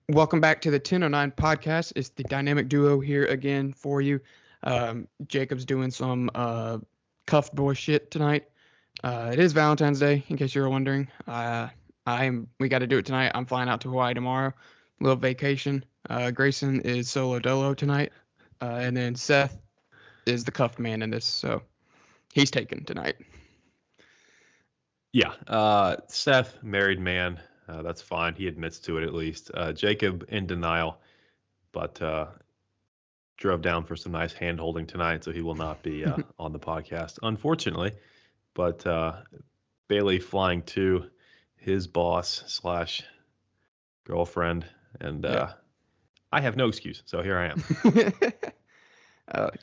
Welcome back to the 1009 podcast. It's the dynamic duo here again for you. Jacob's doing some cuffed boy shit tonight. It is Valentine's Day, in case you were wondering. We got to do it tonight. I'm flying out to Hawaii tomorrow. Little vacation. Grayson is solo dolo tonight. And then Seth is the cuffed man in this, so he's taken tonight. Yeah, Seth, married man. That's fine. He admits to it at least. Jacob in denial, but drove down for some nice hand holding tonight, so he will not be on the podcast, unfortunately. But Bailey flying to his boss / girlfriend, and I have no excuse, so here I am.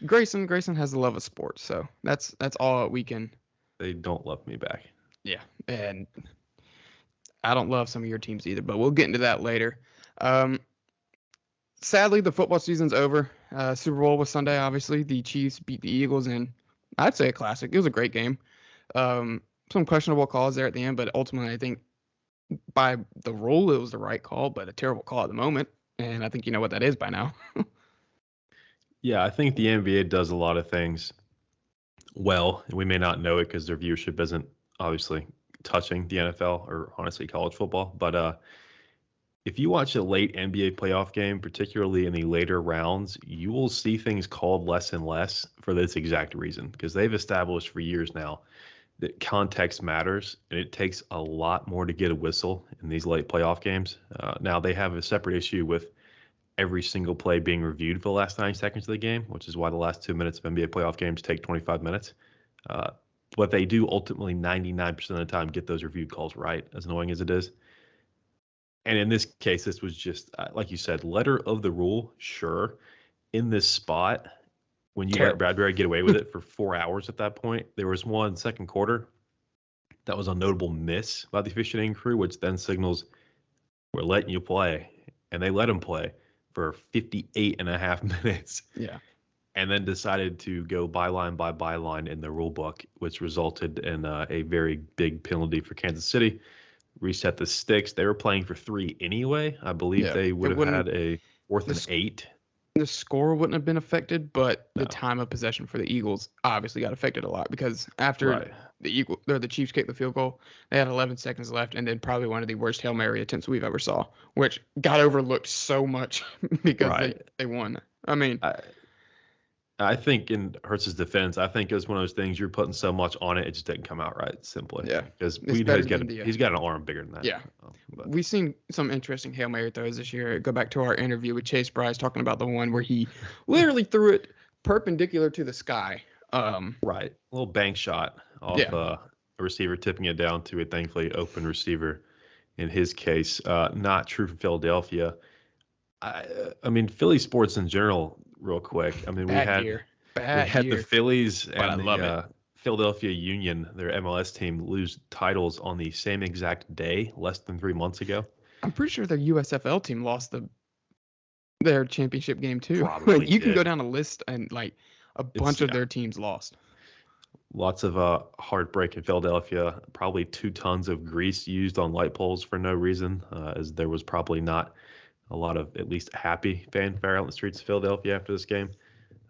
Grayson has the love of sports, so that's all we can. They don't love me back. Yeah, and I don't love some of your teams either, but we'll get into that later. Sadly, the football season's over. Super Bowl was Sunday, obviously. The Chiefs beat the Eagles in, I'd say, a classic. It was a great game. Some questionable calls there at the end, but ultimately I think by the rule it was the right call, but a terrible call at the moment. And I think you know what that is by now. Yeah, I think the NBA does a lot of things well, and we may not know it because their viewership isn't obviously touching the NFL or honestly college football. But if you watch a late NBA playoff game, particularly in the later rounds, you will see things called less and less for this exact reason, because they've established for years now that context matters, and it takes a lot more to get a whistle in these late playoff games. Now they have a separate issue with every single play being reviewed for the last 90 seconds of the game, which is why the last 2 minutes of NBA playoff games take 25 minutes. But they do ultimately 99% of the time get those reviewed calls right, as annoying as it is. And in this case, this was just, like you said, letter of the rule, sure. In this spot, when you let Bradbury get away with it for 4 hours at that point, there was one second quarter that was a notable miss by the officiating crew, which then signals we're letting you play. And they let him play for 58 and a half minutes. Yeah. And then decided to go byline by byline in the rule book, which resulted in a very big penalty for Kansas City. Reset the sticks. They were playing for 3 anyway. I believe they would have had a 4th and 8. The score wouldn't have been affected, but the time of possession for the Eagles obviously got affected a lot, because after the Chiefs kicked the field goal, they had 11 seconds left, and then probably one of the worst Hail Mary attempts we've ever saw, which got overlooked so much because they won. I mean, I think in Hurts's defense, I think it's one of those things you're putting so much on it, it just didn't come out right, simply. Yeah. Because he's got an arm bigger than that. Yeah. We've seen some interesting Hail Mary throws this year. Go back to our interview with Chase Bryce talking about the one where he literally threw it perpendicular to the sky. Right. A little bank shot off a receiver tipping it down to a thankfully open receiver. In his case, not true for Philadelphia. I mean, Philly sports in general, real quick. I mean, we had the Phillies and the Philadelphia Union, their MLS team, lose titles on the same exact day, less than 3 months ago. I'm pretty sure their USFL team lost their championship game too. Probably you can go down a list and a bunch of their teams lost. Lots of heartbreak in Philadelphia. Probably 2 tons of grease used on light poles for no reason, as there was probably not a lot of at least happy fanfare out in the streets of Philadelphia after this game.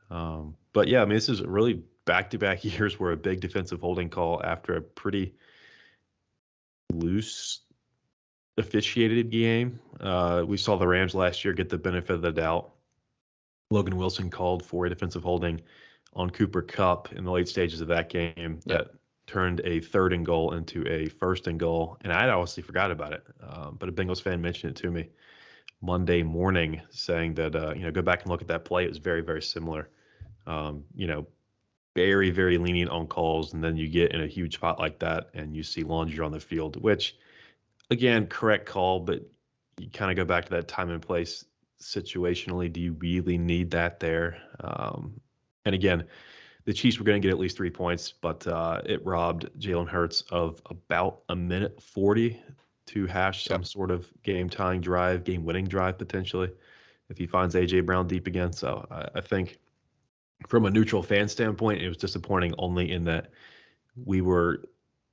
But yeah, I mean, this is really back-to-back years where a big defensive holding call after a pretty loose officiated game. We saw the Rams last year get the benefit of the doubt. Logan Wilson called for a defensive holding on Cooper Kupp in the late stages of that game that turned a 3rd and goal into a 1st and goal. And I honestly forgot about it. But a Bengals fan mentioned it to me Monday morning, saying that, go back and look at that play. It was very, very similar. Very, very lenient on calls. And then you get in a huge spot like that and you see laundry on the field, which, again, correct call, but you kind of go back to that time and place situationally. Do you really need that there? And again, the Chiefs were going to get at least 3 points, but it robbed Jalen Hurts of about a minute 40 to hash some sort of game-tying drive, game-winning drive potentially, if he finds A.J. Brown deep again. So I think from a neutral fan standpoint, it was disappointing only in that we were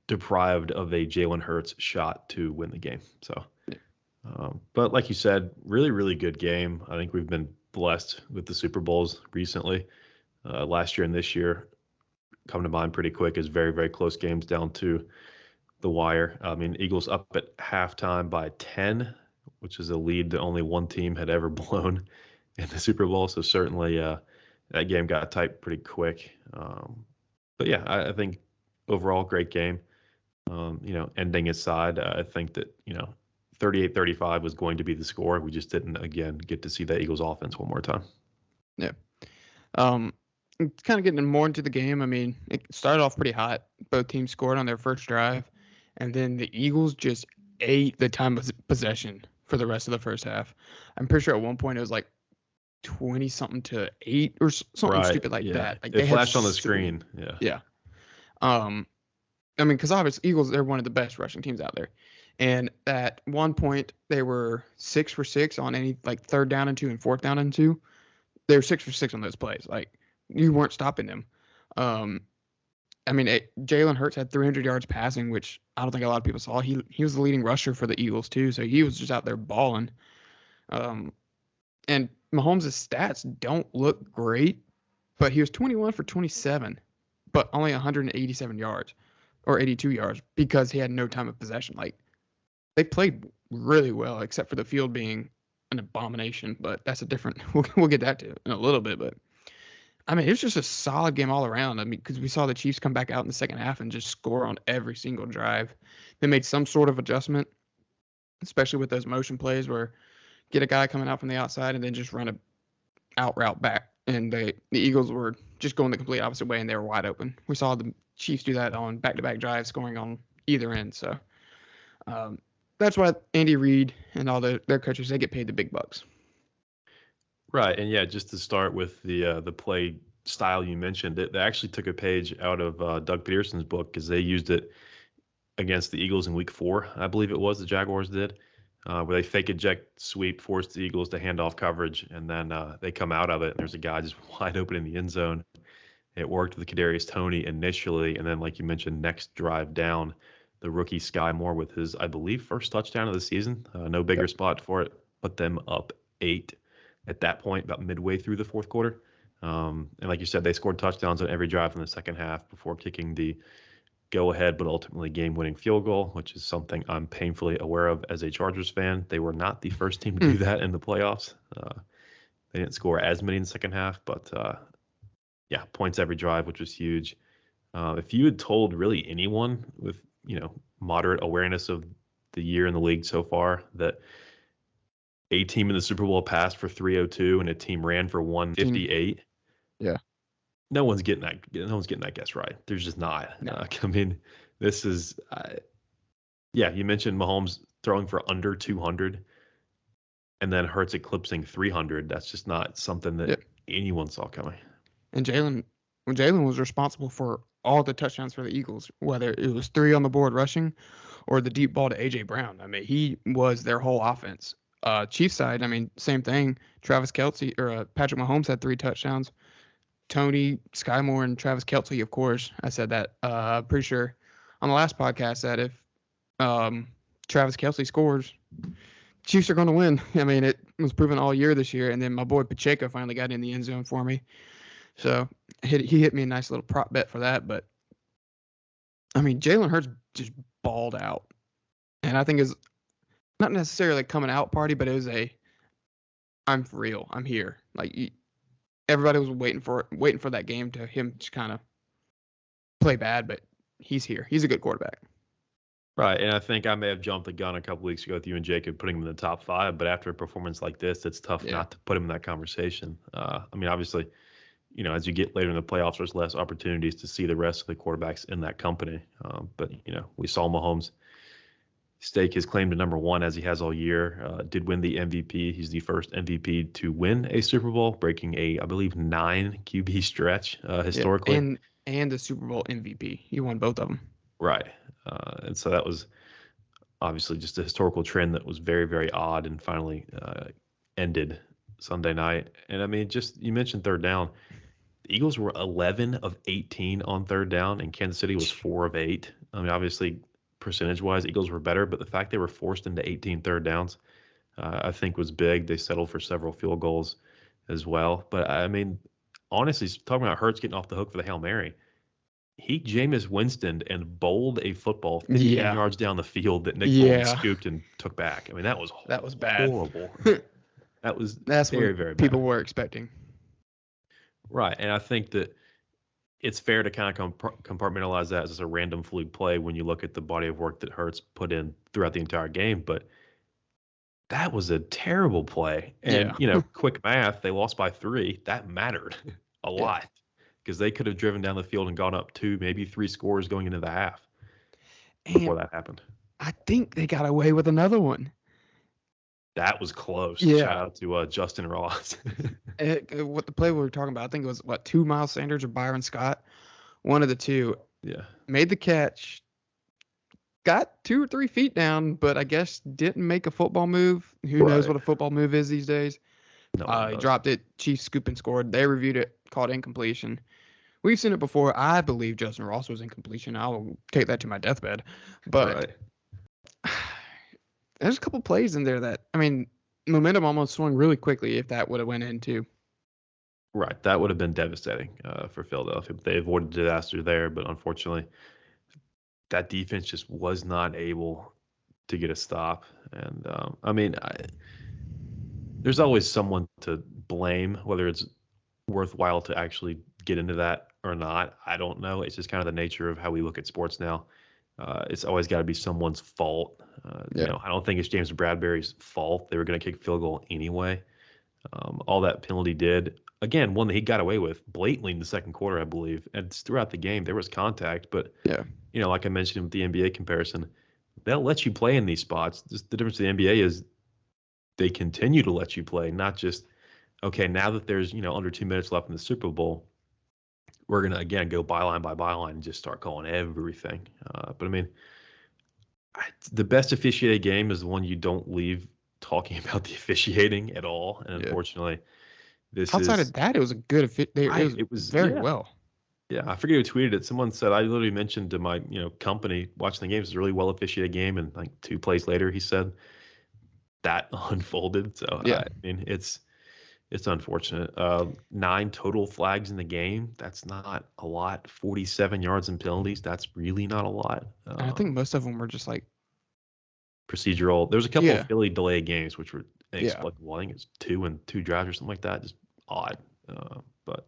deprived of a Jalen Hurts shot to win the game. So But like you said, really, really good game. I think we've been blessed with the Super Bowls recently. Last year and this year come to mind pretty quick as very, very close games down to the wire. I mean, Eagles up at halftime by 10, which is a lead that only one team had ever blown in the Super Bowl. So certainly that game got tight pretty quick. But yeah, I think overall great game. Ending aside, I think that, 38-35 was going to be the score. We just didn't, again, get to see that Eagles offense one more time. Yeah. Kind of getting more into the game. I mean, it started off pretty hot. Both teams scored on their first drive, and then the Eagles just ate the time of possession for the rest of the first half. I'm pretty sure at one point it was like 20-something to 8 or something stupid like that. Like it flashed on the screen. Yeah. Yeah. I mean, because obviously Eagles, they're one of the best rushing teams out there. And at one point, they were 6 for 6 on any like 3rd down and 2 and 4th down and 2. They were 6 for 6 on those plays. Like, you weren't stopping them. I mean, Jalen Hurts had 300 yards passing, which I don't think a lot of people saw. He was the leading rusher for the Eagles too, so he was just out there balling. And Mahomes' stats don't look great, but he was 21 for 27, but only 187 yards or 82 yards because he had no time of possession. Like, they played really well, except for the field being an abomination, but that's a different, we'll get that to in a little bit. But I mean, it was just a solid game all around. I mean, because we saw the Chiefs come back out in the second half and just score on every single drive. They made some sort of adjustment, especially with those motion plays where get a guy coming out from the outside and then just run a out route back. And the Eagles were just going the complete opposite way, and they were wide open. We saw the Chiefs do that on back-to-back drives, scoring on either end. So that's why Andy Reid and all their coaches, they get paid the big bucks. Right, and yeah, just to start with the play style you mentioned, they actually took a page out of Doug Peterson's book because they used it against the Eagles in Week 4, I believe it was. The Jaguars did, where they fake eject sweep, force the Eagles to hand off coverage, and then they come out of it, and there's a guy just wide open in the end zone. It worked with Kadarius Toney initially, and then, like you mentioned, next drive down, the rookie Sky Moore with his, I believe, first touchdown of the season. No bigger spot for it. Put them up 8 at that point, about midway through the fourth quarter. And like you said, they scored touchdowns on every drive in the second half before kicking the go-ahead but ultimately game-winning field goal, which is something I'm painfully aware of as a Chargers fan. They were not the first team to do that in the playoffs. They didn't score as many in the second half, but points every drive, which was huge. If you had told really anyone with moderate awareness of the year in the league so far that a team in the Super Bowl passed for 302 and a team ran for 158, no one's getting that guess right. There's just not. No. I mean, this is you mentioned Mahomes throwing for under 200 and then Hurts eclipsing 300. That's just not something that anyone saw coming. And Jalen was responsible for all the touchdowns for the Eagles, whether it was 3 on the board rushing or the deep ball to A.J. Brown. I mean, he was their whole offense. Chiefs side, I mean, same thing. Travis Kelce or Patrick Mahomes had 3 touchdowns. Toney, Sky Moore, and Travis Kelce, of course. I said that. Pretty sure on the last podcast that if Travis Kelce scores, Chiefs are going to win. I mean, it was proven all year this year. And then my boy Pacheco finally got in the end zone for me. So he hit me a nice little prop bet for that. But, I mean, Jalen Hurts just balled out. And I think it's not necessarily a coming out party, but it was I'm for real. I'm here. Like, everybody was waiting for that game to him to kind of play bad, but he's here. He's a good quarterback. Right, and I think I may have jumped the gun a couple weeks ago with you and Jacob putting him in the top 5, but after a performance like this, it's tough not to put him in that conversation. I mean, obviously, as you get later in the playoffs, there's less opportunities to see the rest of the quarterbacks in that company. But we saw Mahomes stake his claim to number 1 as he has all year. Did win the MVP. He's the first MVP to win a Super Bowl, breaking I believe 9 QB stretch historically. Yeah, and the Super Bowl MVP. He won both of them. Right. And so that was obviously just a historical trend that was very, very odd and finally ended Sunday night. And I mean, just you mentioned third down. The Eagles were 11 of 18 on third down, and Kansas City was 4 of 8. I mean, obviously, percentage-wise, Eagles were better, but the fact they were forced into 18 third downs, I think was big. They settled for several field goals as well. But I mean, honestly, talking about Hurts getting off the hook for the Hail Mary, he Jameis Winston and bowled a football 15 Yeah. yards down the field that Nick Bolton Yeah. scooped and took back. I mean, that was bad. horrible. That was That's very, what very people bad. were expecting. Right. And I think that it's fair to kind of compartmentalize that as just a random fluke play when you look at the body of work that Hurts put in throughout the entire game. But that was a terrible play. And, quick math, they lost by 3. That mattered a lot because they could have driven down the field and gone up 2, maybe 3 scores going into the half before that happened. I think they got away with another one. That was close. Yeah. Shout out to Justin Ross. What the play we were talking about, I think it was, 2 Miles Sanders or Byron Scott? One of the two. Yeah. Made the catch, got 2 or 3 feet down, but I guess didn't make a football move. Who knows what a football move is these days? No, he dropped it. Chiefs scoop and scored. They reviewed it, called incompletion. We've seen it before. I believe Justin Ross was incompletion. I will take that to my deathbed. But there's a couple plays in there that, I mean, momentum almost swung really quickly if that would have went in too. Right. That would have been devastating for Philadelphia. They avoided disaster there, but unfortunately, that defense just was not able to get a stop. And, there's always someone to blame, whether it's worthwhile to actually get into that or not. I don't know. It's just kind of the nature of how we look at sports now. It's always got to be someone's fault. I don't think it's James Bradbury's fault. They were going to kick field goal anyway. All that penalty did, again, one that he got away with blatantly in the second quarter, I believe. And throughout the game, there was contact. But, like I mentioned with the NBA comparison, they'll let you play in these spots. Just the difference in the NBA is they continue to let you play, not just, okay, now that there's, under 2 minutes left in the Super Bowl, we're going to, again, go byline by byline and just start calling everything. But, I mean, the best officiated game is the one you don't leave talking about the officiating at all. And unfortunately, outside of that, it was a good it was very well. Yeah, I forget who tweeted it. Someone said, I literally mentioned to my company watching the game, it's a really well officiated game. And like 2 plays later, he said that unfolded. So, I mean, it's unfortunate. 9 total flags in the game. That's not a lot. 47 yards and penalties. That's really not a lot. I think most of them were just like procedural. There's a couple of Philly delay games, which were inexplicable. I think it's 2 and 2 drives or something like that. Just odd. But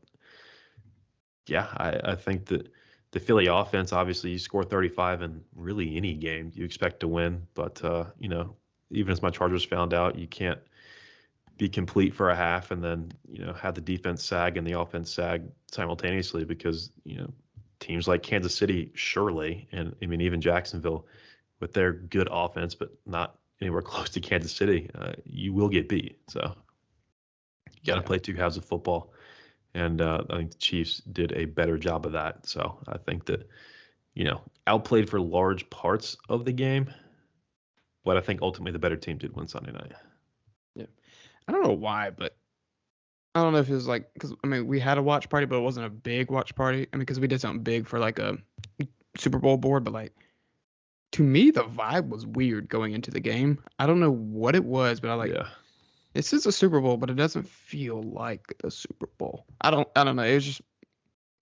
yeah, I think that the Philly offense, obviously you score 35 in really any game you expect to win. But, even as my Chargers found out, you can't be complete for a half and then, have the defense sag and the offense sag simultaneously because, teams like Kansas City, surely, and I mean, even Jacksonville with their good offense, but not anywhere close to Kansas City, you will get beat. So you got to play 2 halves of football. And I think the Chiefs did a better job of that. So I think that, outplayed for large parts of the game, but I think ultimately the better team did win Sunday night. Yeah. I don't know why, but I don't know if it was like, because, I mean, we had a watch party, but it wasn't a big watch party. I mean, because we did something big for like a Super Bowl board, but like, to me, the vibe was weird going into the game. I don't know what it was, but this is a Super Bowl, but it doesn't feel like a Super Bowl. I don't know. It was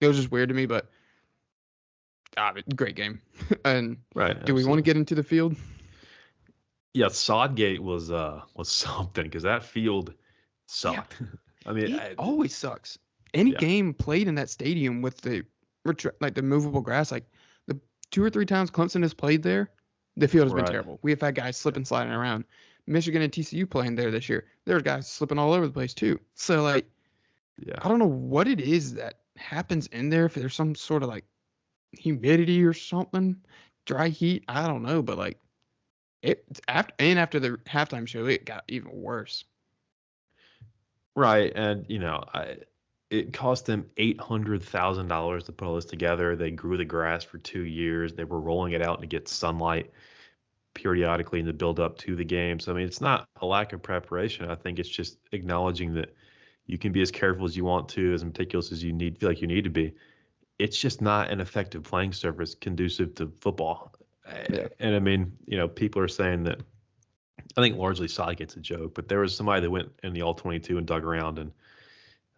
just weird to me, but great game. And do we want to get into the field? Yeah, Sodgate was something because that field sucked. Yeah. I mean, it always sucks. Any game played in that stadium with the movable grass, like the 2 or 3 times Clemson has played there, the field has been terrible. We have had guys slipping, sliding around. Michigan and TCU playing there this year. There's guys slipping all over the place too. So I don't know what it is that happens in there. If there's some sort of like humidity or something, dry heat, I don't know, but like. After the halftime show, it got even worse. Right, and it cost them $800,000 to put all this together. They grew the grass for 2 years. They were rolling it out to get sunlight periodically in the build up to the game. So I mean, it's not a lack of preparation. I think it's just acknowledging that you can be as careful as you want to, as meticulous as you feel like you need to be. It's just not an effective playing surface conducive to football. Yeah. And I mean, people are saying that I think largely Southgate's a joke, but there was somebody that went in the All-22 and dug around, and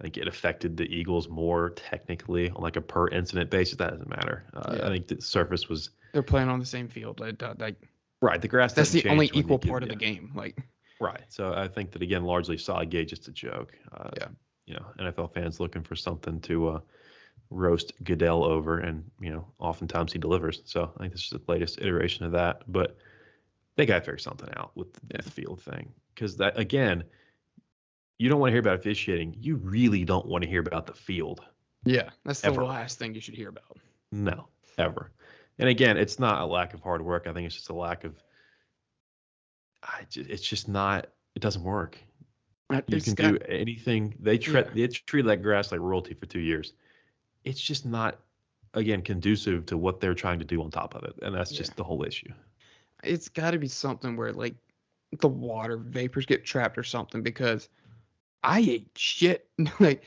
I think it affected the Eagles more technically on like a per incident basis. That doesn't matter. I think the surface was they're playing on the same field. right. The grass That's doesn't the only change when you equal give, part of the game. right. So I think that again, largely Southgate just a joke. NFL fans looking for something to roast Goodell over, and oftentimes he delivers. So I think this is the latest iteration of that. But they got to figure something out with the field thing, because that again, you don't want to hear about officiating. You really don't want to hear about the field. Yeah, that's the ever. last thing you should hear about. No, ever. And again, it's not a lack of hard work. I think it's just a lack of. It's just not. It doesn't work. You can do anything. They treat that grass like royalty for 2 years. It's just not, again, conducive to what they're trying to do on top of it, and that's just the whole issue. It's got to be something where like the water vapors get trapped or something, because I ate shit. Like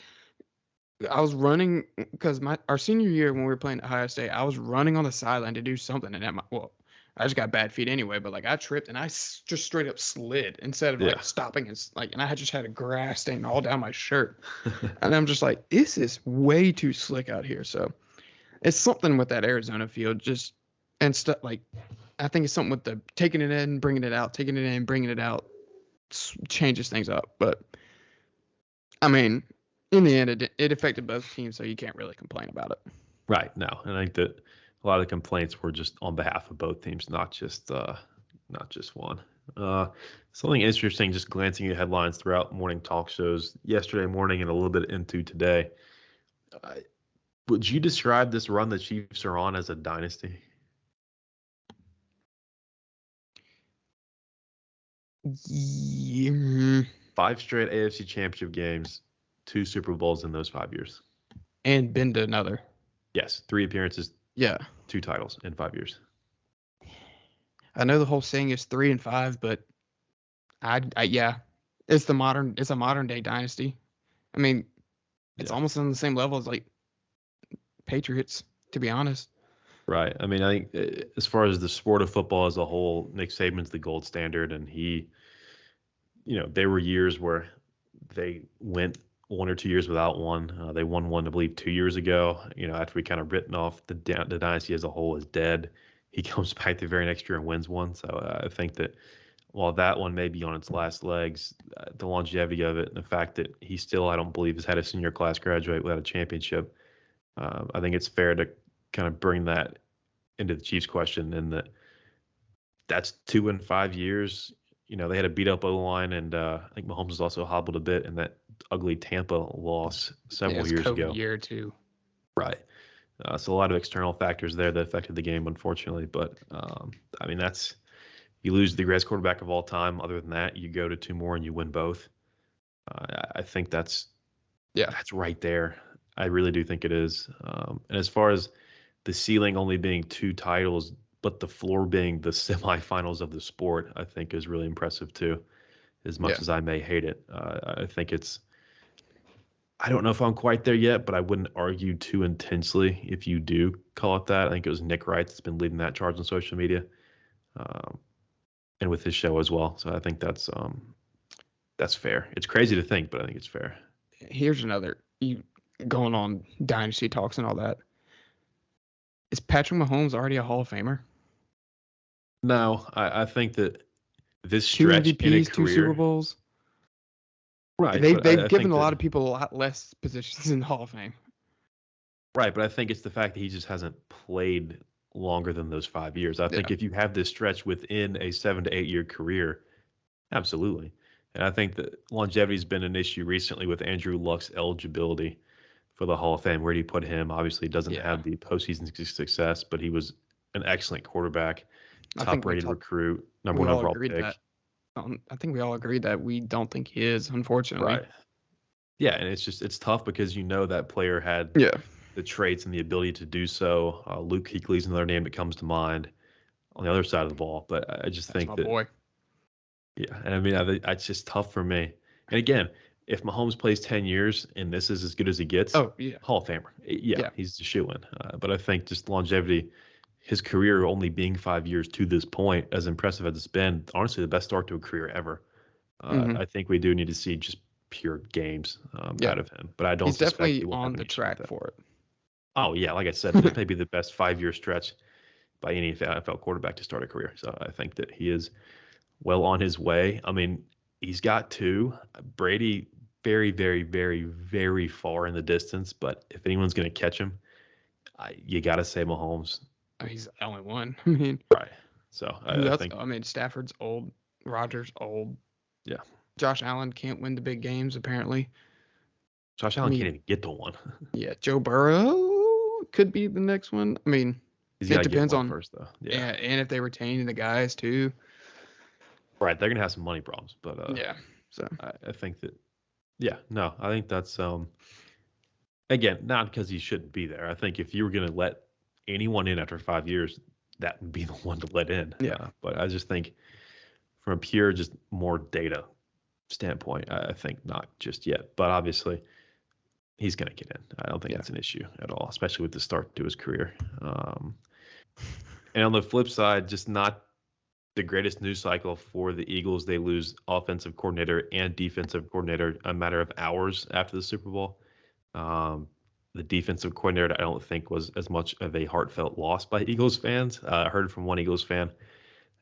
I was running because our senior year when we were playing at Ohio State, I was running on the sideline to do something, and I just got bad feet anyway. But like I tripped and I just straight up slid instead of like stopping and I just had a grass stain all down my shirt, and I'm just like, this is way too slick out here. So it's something with that Arizona field, just and stuff like. I think it's something with the taking it in, bringing it out, taking it in, bringing it out, changes things up. But I mean, in the end, it affected both teams, so you can't really complain about it. Right. No, and I think that a lot of the complaints were just on behalf of both teams, not just one. Something interesting, just glancing at headlines throughout morning talk shows yesterday morning and a little bit into today. Would you describe this run the Chiefs are on as a dynasty? Yeah. 5 straight AFC Championship games, 2 Super Bowls in those 5 years. And been to another. Yes, 3 appearances. Yeah. 2 titles in 5 years. I know the whole saying is 3 and 5, but it's a modern day dynasty. I mean, it's almost on the same level as like Patriots, to be honest. Right. I mean, I think as far as the sport of football as a whole, Nick Saban's the gold standard, and he, there were years where they went 1 or 2 years without one. They won one, I believe, 2 years ago. After we kind of written off the dynasty as a whole as dead, he comes back the very next year and wins one. So I think that while that one may be on its last legs, the longevity of it and the fact that he still, I don't believe, has had a senior class graduate without a championship, I think it's fair to kind of bring that into the Chiefs question, and that's 2 in 5 years. They had a beat up O-line, and I think Mahomes was also hobbled a bit in that ugly Tampa loss several years ago. Year or two. Right. So a lot of external factors there that affected the game, unfortunately. But I mean, you lose the greatest quarterback of all time. Other than that, you go to 2 more and you win both. I think that's right there. I really do think it is. And as far as the ceiling only being 2 titles, but the floor being the semifinals of the sport, I think is really impressive too, as much as I may hate it. I think I don't know if I'm quite there yet, but I wouldn't argue too intensely if you do call it that. I think it was Nick Wright that's been leading that charge on social media, and with his show as well. So I think that's fair. It's crazy to think, but I think it's fair. Here's another, you going on dynasty talks and all that. Is Patrick Mahomes already a Hall of Famer? No, I think that this 2 stretch MVPs, in a 2 career, Super Bowls. Right. They've given a lot of people a lot less positions in the Hall of Fame. Right, but I think it's the fact that he just hasn't played longer than those 5 years. I think if you have this stretch within a 7 to 8 year career, absolutely. And I think that longevity has been an issue recently with Andrew Luck's eligibility for the Hall of Fame. Where do you put him? Obviously, he doesn't have the postseason success, but he was an excellent quarterback, top-rated recruit, number 1 overall pick. I think we all agreed that we don't think he is, unfortunately. Right. Yeah, and it's tough because that player had the traits and the ability to do so. Luke Kuechly's another name that comes to mind on the other side of the ball, but I just think that boy. Yeah, and I mean, it's just tough for me. And again, if Mahomes plays 10 years and this is as good as he gets, Hall of Famer. Yeah. He's the shoe-in. But I think just longevity, his career only being 5 years to this point, as impressive as it's been, honestly, the best start to a career ever. I think we do need to see just pure games out of him, but I don't He's suspect definitely he will have on an the issue with track that. for it. Oh yeah, like I said, this may be the best 5-year stretch by any NFL quarterback to start a career. So I think that he is well on his way. I mean, he's got two. Brady very, very, very, very far in the distance, but if anyone's going to catch him, you got to say Mahomes. I mean, he's the only one. I mean, right. So who I else? think. I mean, Stafford's old. Rodgers old. Yeah. Josh Allen can't win the big games apparently. Josh Allen can't even get to one. Yeah, Joe Burrow could be the next one. I mean, it depends on first though. Yeah, and if they retain the guys too. Right, they're gonna have some money problems, but yeah. So I think that. Yeah, no, I think that's again, not because he shouldn't be there. I think if you were going to let anyone in after 5 years, that would be the one to let in. Yeah. But I just think from a pure, just more data standpoint, I think not just yet. But obviously, he's going to get in. I don't think that's an issue at all, especially with the start to his career. And on the flip side, just not the greatest news cycle for the Eagles. They lose offensive coordinator and defensive coordinator a matter of hours after the Super Bowl. The defensive coordinator, I don't think, was as much of a heartfelt loss by Eagles fans. I heard from one Eagles fan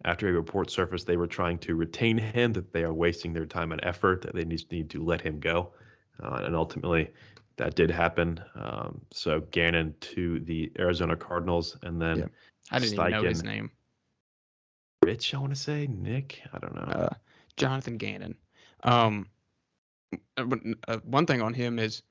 after a report surfaced they were trying to retain him, that they are wasting their time and effort, that they need to let him go. And ultimately, that did happen. So Gannon to the Arizona Cardinals, and then I didn't even know his name. Rich, I want to say Nick. I don't know. Jonathan Gannon. One thing on him is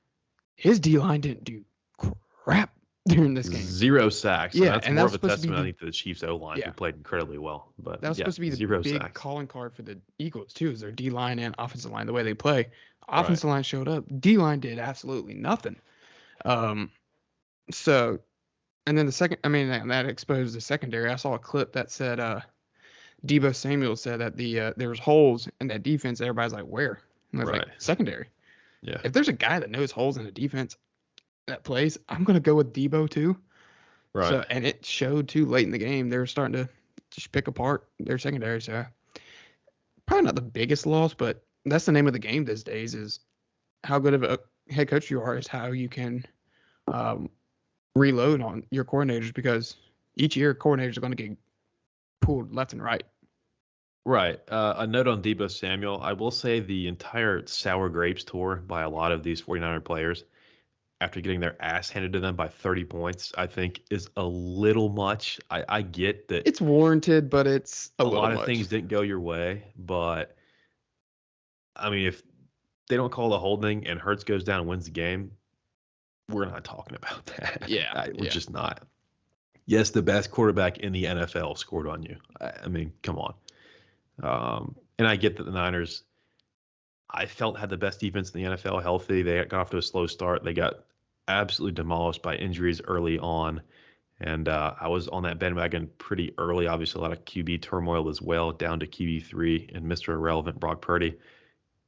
his D-line didn't do crap during this game. 0 sacks. Yeah, and that's more of a testament, I think, to the Chiefs O-line, who played incredibly well. But that was supposed to be the big sacks. Calling card for the Eagles too, is their D-line and offensive line, the way they play. Offensive line showed up. D-line did absolutely nothing. So, and then that exposed the secondary. I saw a clip that said Deebo Samuel said that there was holes in that defense. Everybody's like, where? And I was like, secondary. Yeah. If there's a guy that knows holes in the defense that plays, I'm gonna go with Deebo too. Right. So, and it showed too late in the game. They were starting to just pick apart their secondary. So probably not the biggest loss, but that's the name of the game these days, is how good of a head coach you are is how you can reload on your coordinators, because each year coordinators are going to get pulled left and right. Right. A note on Deebo Samuel. I will say the entire sour grapes tour by a lot of these 49er players, after getting their ass handed to them by 30 points, I think is a little much. I get that it's warranted, but it's a lot of much. Things didn't go your way. But I mean, if they don't call the holding and Hurts goes down and wins the game, we're not talking about that. Yeah. We're just not. Yes, the best quarterback in the NFL scored on you. I mean, come on. And I get that the Niners, I felt, had the best defense in the NFL healthy. They got off to a slow start. They got absolutely demolished by injuries early on. And I was on that bandwagon pretty early. Obviously, a lot of QB turmoil as well, down to QB3 and Mr. Irrelevant Brock Purdy.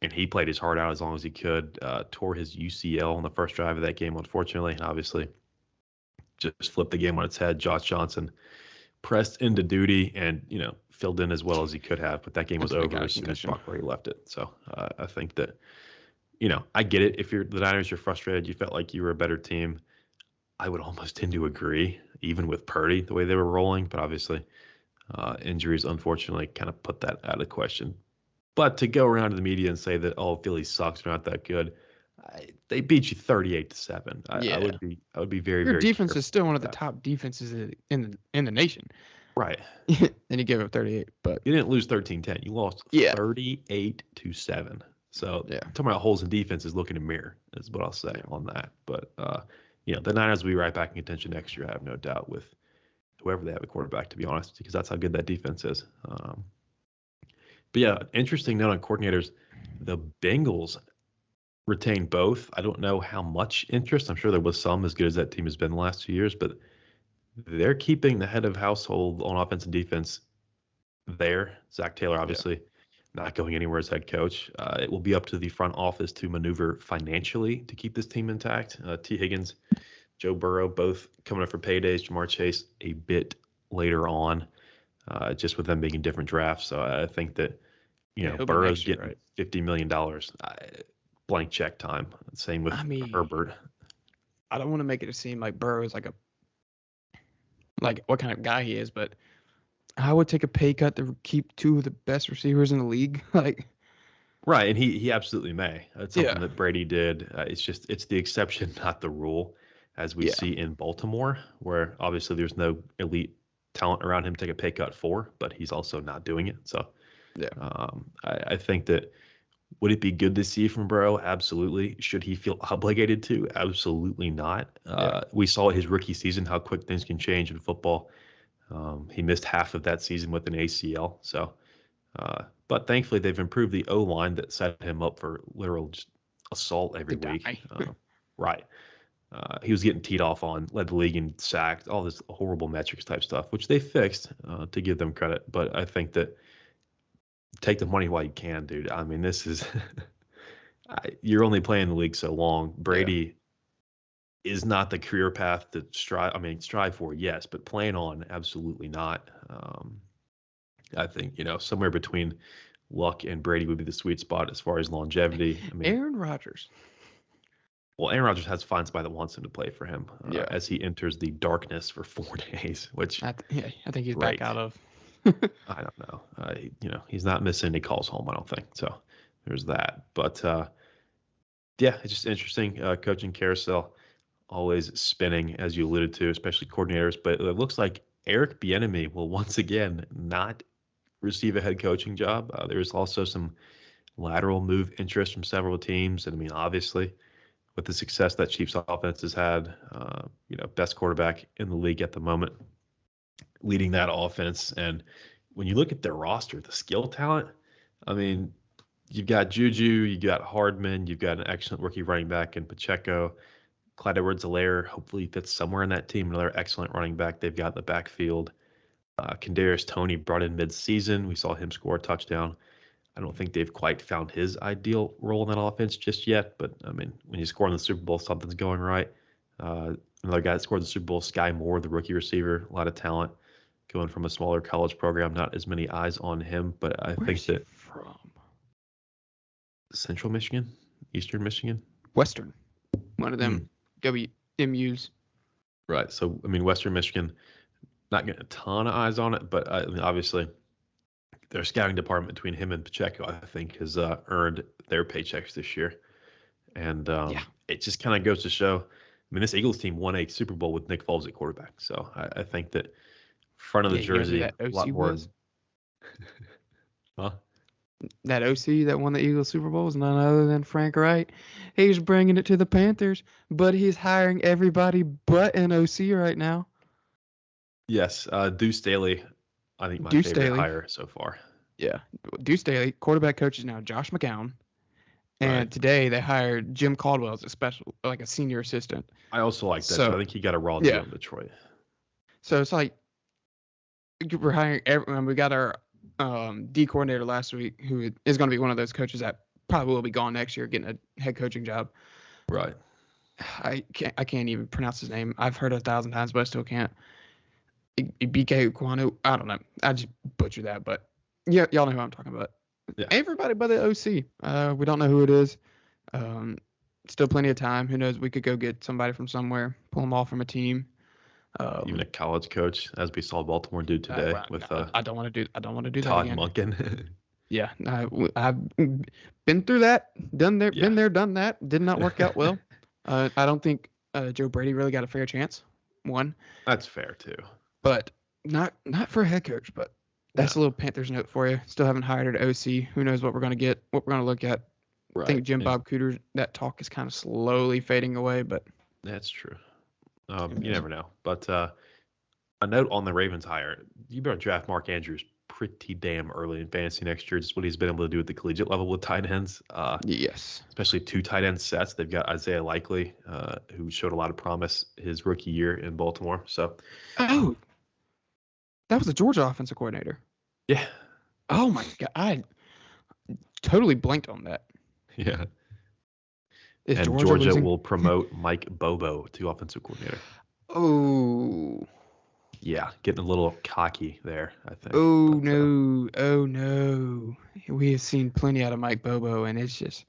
And he played his heart out as long as he could. Tore his UCL on the first drive of that game, unfortunately. And obviously just flipped the game on its head. Josh Johnson pressed into duty and, filled in as well as he could have. But that game was over as soon as Brock Purdy left it. So I think that, I get it. If you're the Niners, you're frustrated. You felt like you were a better team. I would almost tend to agree, even with Purdy, the way they were rolling. But obviously, injuries, unfortunately, kind of put that out of question. But to go around to the media and say that, oh, Philly sucks, they're not that good. They beat you 38-7. I would be very, Your very defense is still one of the top defenses in the nation. Right. And you gave up 38, but you didn't lose 13-10. You lost 38-7. So talking about holes in defense is look in a mirror, is what I'll say on that. But the Niners will be right back in contention next year, I have no doubt, with whoever they have a quarterback, to be honest, because that's how good that defense is. But yeah, interesting note on coordinators. The Bengals retained both. I don't know how much interest. I'm sure there was some, as good as that team has been the last 2 years, but they're keeping the head of household on offense and defense there. Zach Taylor, obviously, not going anywhere as head coach. It will be up to the front office to maneuver financially to keep this team intact. T. Higgins, Joe Burrow, both coming up for paydays. Jamar Chase, a bit later on, just with them being in different drafts. So I think that, He'll be Burrow's next year, getting right? $50 million, blank check time. Same with I mean, Herbert. I don't want to make it seem like Burrow is like what kind of guy he is, but I would take a pay cut to keep two of the best receivers in the league. Like, Right, and he absolutely may. It's something yeah, that Brady did. It's the exception, not the rule, as we yeah, see in Baltimore, where obviously there's no elite talent around him to take a pay cut for, but he's also not doing it. So yeah, I think that would it be good to see from Burrow? Absolutely. Should he feel obligated to? Absolutely not. yeah. We saw his rookie season how quick things can change in football. He missed half of that season with an ACL. So, but thankfully they've improved the O line that set him up for literal just assault every To week. die. Right. He was getting teed off on, led the league in sacked, all this horrible metrics type stuff, which they fixed to give them credit. But I think that take the money while you can, dude. I mean, this is you're only playing the league so long. Yeah. Brady is not the career path to strive. I mean, strive for, yes, but playing on, absolutely not. I think somewhere between Luck and Brady would be the sweet spot as far as longevity. I mean, Aaron Rodgers. well, Aaron Rodgers has to find somebody that wants him to play for him Yeah. as he enters the darkness for 4 days. Which I think he's right. back out of. I don't know. He's not missing any calls home. I don't think so. There's that, but yeah, it's just interesting. Coaching carousel always spinning, as you alluded to, especially coordinators. But it looks like Eric Bieniemy will once again not receive a head coaching job. There's also some lateral move interest from several teams, and I mean, obviously, with the success that Chiefs offense has had, best quarterback in the league at the moment, leading that offense. And when you look at their roster, the skill talent, I mean, you've got Juju, you got Hardman, you've got an excellent rookie running back in Pacheco. Clyde Edwards-Helaire hopefully fits somewhere in that team. Another excellent running back they've got in the backfield. Kadarius Toney brought in mid-season. We saw him score a touchdown. I don't think they've quite found his ideal role in that offense just yet. But, I mean, when you score in the Super Bowl, something's going right. Another guy that scored the Super Bowl, Sky Moore, the rookie receiver, a lot of talent. Going from a smaller college program, not as many eyes on him. But I think that from Central Michigan, Eastern Michigan, Western, one of them WMUs. Right. So, I mean, Western Michigan, not getting a ton of eyes on it, but I mean, obviously their scouting department between him and Pacheco, I think, has earned their paychecks this year. And it just kind of goes to show, I mean, this Eagles team won a Super Bowl with Nick Foles at quarterback. So I think that front of the jersey, that a lot OC more. was? Huh? That OC that won the Eagles Super Bowl is none other than Frank Wright. He's bringing it to the Panthers, but he's hiring everybody but an OC right now. Yes. Deuce Staley, I think my Deuce favorite Staley. hire so far. Yeah. Deuce Staley, quarterback coach is now Josh McCown. And today they hired Jim Caldwell as a senior assistant. I also like that. So I think he got a raw deal in Detroit. So it's like we're hiring we got our D coordinator last week, who is going to be one of those coaches that probably will be gone next year, getting a head coaching job. Right. I can't even pronounce his name. I've heard it 1,000 times, but I still can't. BK Kwanu. I don't know. I just butchered that, but yeah, y'all know who I'm talking about. Yeah. Everybody but the OC. We don't know who it is. Still plenty of time. Who knows? We could go get somebody from somewhere, pull them off from a team. Even a college coach, as we saw Baltimore do today with I don't want to do Todd that again. Monken. Yeah, I've been through that, been there, done that. Did not work out well. I don't think Joe Brady really got a fair chance. One. That's fair too. But not for a head coach. But that's a little Panthers note for you. Still haven't hired an OC. Who knows what we're going to get, what we're going to look at. Right. I think Jim Bob Cooter, that talk is kind of slowly fading away. But that's true. You never know. But a note on the Ravens hire. You better draft Mark Andrews pretty damn early in fantasy next year. Just what he's been able to do at the collegiate level with tight ends. Yes. Especially 2 tight end sets. They've got Isaiah Likely, who showed a lot of promise his rookie year in Baltimore. So. Oh. That was a Georgia offensive coordinator. Yeah. Oh, my God. I totally blanked on that. Yeah. Is and Georgia will promote Mike Bobo to offensive coordinator. Oh. Yeah, getting a little cocky there, I think. Oh But no, oh no. We have seen plenty out of Mike Bobo, and it's just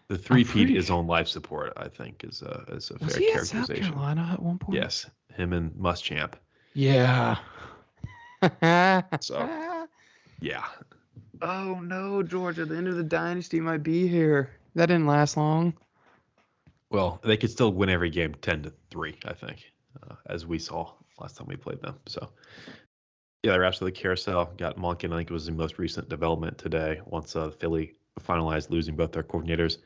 the I'm three-peat pretty. is on life support, I think, is a Was fair he at South characterization. Carolina at one point? Yes, him and Muschamp. Yeah. So yeah, Oh no, Georgia, the end of the dynasty might be here. That didn't last long. well, they could still win every game 10-3, I think, as we saw last time we played them. So yeah, they're absolutely carousel. Got Monken, I think it was the most recent development today once Philly finalized losing both their coordinators.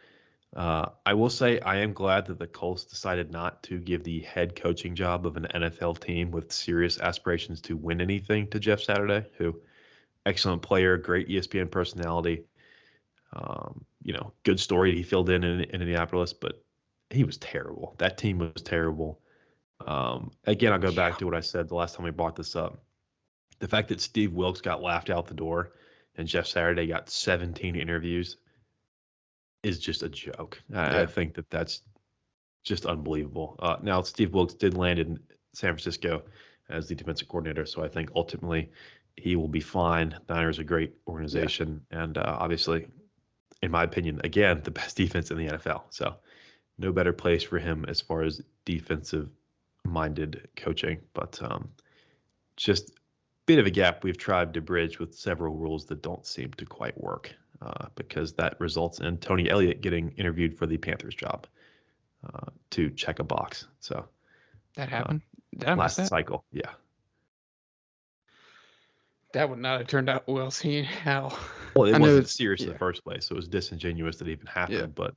I will say I am glad that the Colts decided not to give the head coaching job of an NFL team with serious aspirations to win anything to Jeff Saturday, who excellent player, great ESPN personality, good story he filled in Indianapolis, but he was terrible. That team was terrible. Again, I'll go back Yeah. to what I said the last time we brought this up. The fact that Steve Wilkes got laughed out the door and Jeff Saturday got 17 interviews is just a joke. I Yeah. think that that's just unbelievable. Now, Steve Wilkes did land in San Francisco as the defensive coordinator, so I think ultimately he will be fine. Niners are a great Yeah. organization, and obviously, in my opinion, again, the best defense in the NFL. So no better place for him as far as defensive-minded coaching. But just a bit of a gap we've tried to bridge with several rules that don't seem to quite work because that results in Tony Elliott getting interviewed for the Panthers job to check a box. So That uh, happened. Did I miss last that? cycle, yeah. That would not have turned out well, seeing how. Well, it I know wasn't it's. serious in Yeah. the first place, so it was disingenuous that it even Yeah. happened. But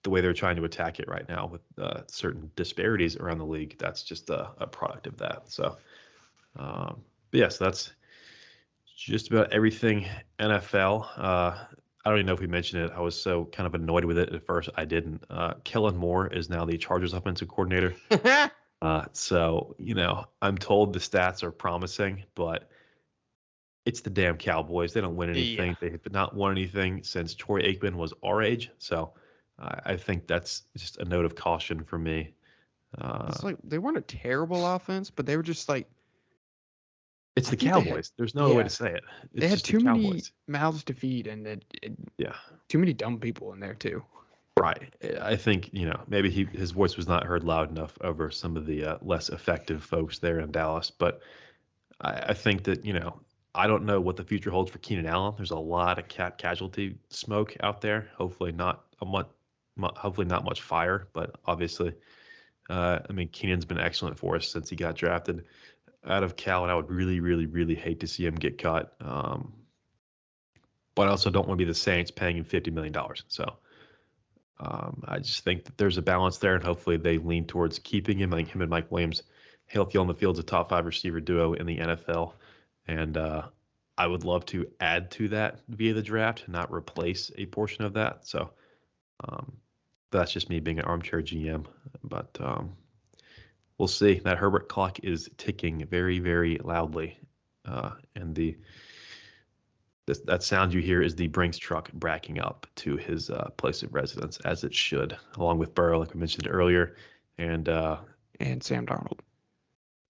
the way they're trying to attack it right now with certain disparities around the league, that's just a product of that. So, but yes, that's just about everything NFL. I don't even know if we mentioned it. I was so kind of annoyed with it at first. I didn't. Kellen Moore is now the Chargers offensive coordinator. So, I'm told the stats are promising, but it's the damn Cowboys. They don't win Yeah. anything. They have not won anything since Troy Aikman was our age. So I think that's just a note of caution for me. It's like they weren't a terrible offense, but they were just like It's I the think they had. Cowboys. There's no other way to Yeah. say it. They It's had just the too many Cowboys. mouths to feed, and Yeah. too many dumb people in there too. Right. I think, maybe his voice was not heard loud enough over some of the less effective folks there in Dallas. But I think that, I don't know what the future holds for Keenan Allen. There's a lot of cap casualty smoke out there. Hopefully not much fire, but obviously, Keenan's been excellent for us since he got drafted out of Cal, and I would really, really, really hate to see him get cut. But I also don't want to be the Saints paying him $50 million. So I just think that there's a balance there, and hopefully they lean towards keeping him. I think him and Mike Williams, healthy on the field, is a top 5 receiver duo in the NFL. And I would love to add to that via the draft, not replace a portion of that. So that's just me being an armchair GM. But we'll see. That Herbert clock is ticking very, very loudly. And that sound you hear is the Brinks truck bracking up to his place of residence, as it should, along with Burrow, like we mentioned earlier. And Sam Darnold.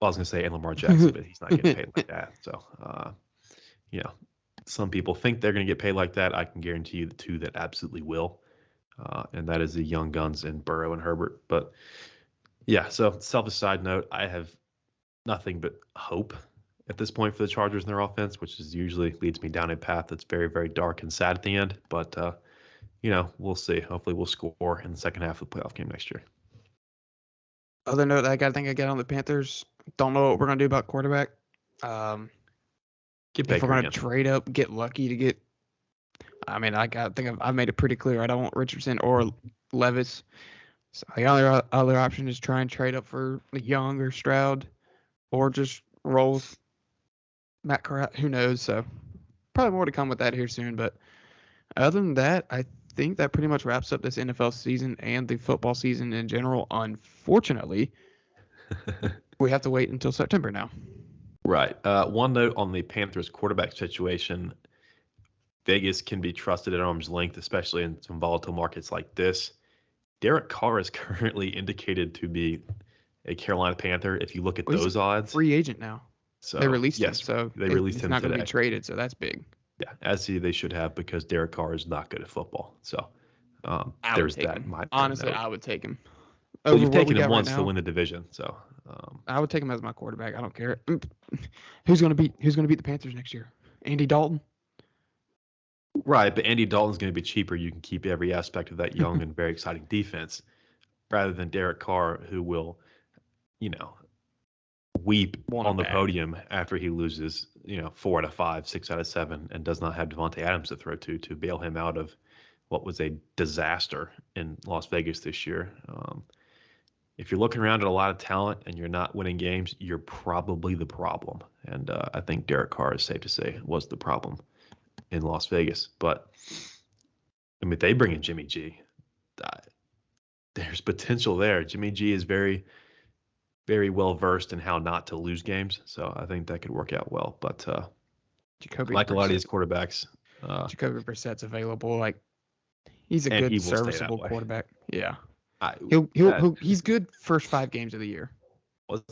I was going to say and Lamar Jackson, but he's not getting paid like that. So, some people think they're going to get paid like that. I can guarantee you the two that absolutely will. And that is the young guns in Burrow and Herbert. But yeah, so selfish side note, I have nothing but hope at this point for the Chargers and their offense, which is usually leads me down a path that's very, very dark and sad at the end. But, we'll see. Hopefully we'll score in the second half of the playoff game next year. Other note I got on the Panthers. Don't know what we're gonna do about quarterback. Get If we're Baker gonna again. trade up, get lucky to get. I think I've made it pretty clear. I don't want Richardson or Levis. So the other option is try and trade up for Young or Stroud, or just roll Matt Corral. Who knows? So probably more to come with that here soon. But other than that, I think that pretty much wraps up this NFL season and the football season in general. Unfortunately, we have to wait until September now. Right. One note on the Panthers quarterback situation. Vegas can be trusted at arm's length, especially in some volatile markets like this. Derek Carr is currently indicated to be a Carolina Panther. If you look at Well, he's those odds, free agent now. so They released him, yes, so they released he's him not going to today. be traded. So that's big. Yeah, as they should have, because Derek Carr is not good at football. So I would there's take that him. minor Honestly, note. I would take him Well, over you've what we taken him got right once to now. win the division, so I would take him as my quarterback. I don't care. Who's going to beat the Panthers next year? Andy Dalton? right. But Andy Dalton's going to be cheaper. You can keep every aspect of that young and very exciting defense, rather than Derek Carr, who will, weep on the podium after he loses, 4 out of 5, 6 out of 7, and does not have Devontae Adams to throw to bail him out of what was a disaster in Las Vegas this year. If you're looking around at a lot of talent and you're not winning games, you're probably the problem. And I think Derek Carr is safe to say was the problem in Las Vegas. But I mean, if they bring in Jimmy G, there's potential there. Jimmy G is very, very well versed in how not to lose games, so I think that could work out well. But like a lot of these quarterbacks, Jacoby Brissett's available. Like, he's a good, serviceable quarterback. Yeah, he's good first 5 games of the year. Was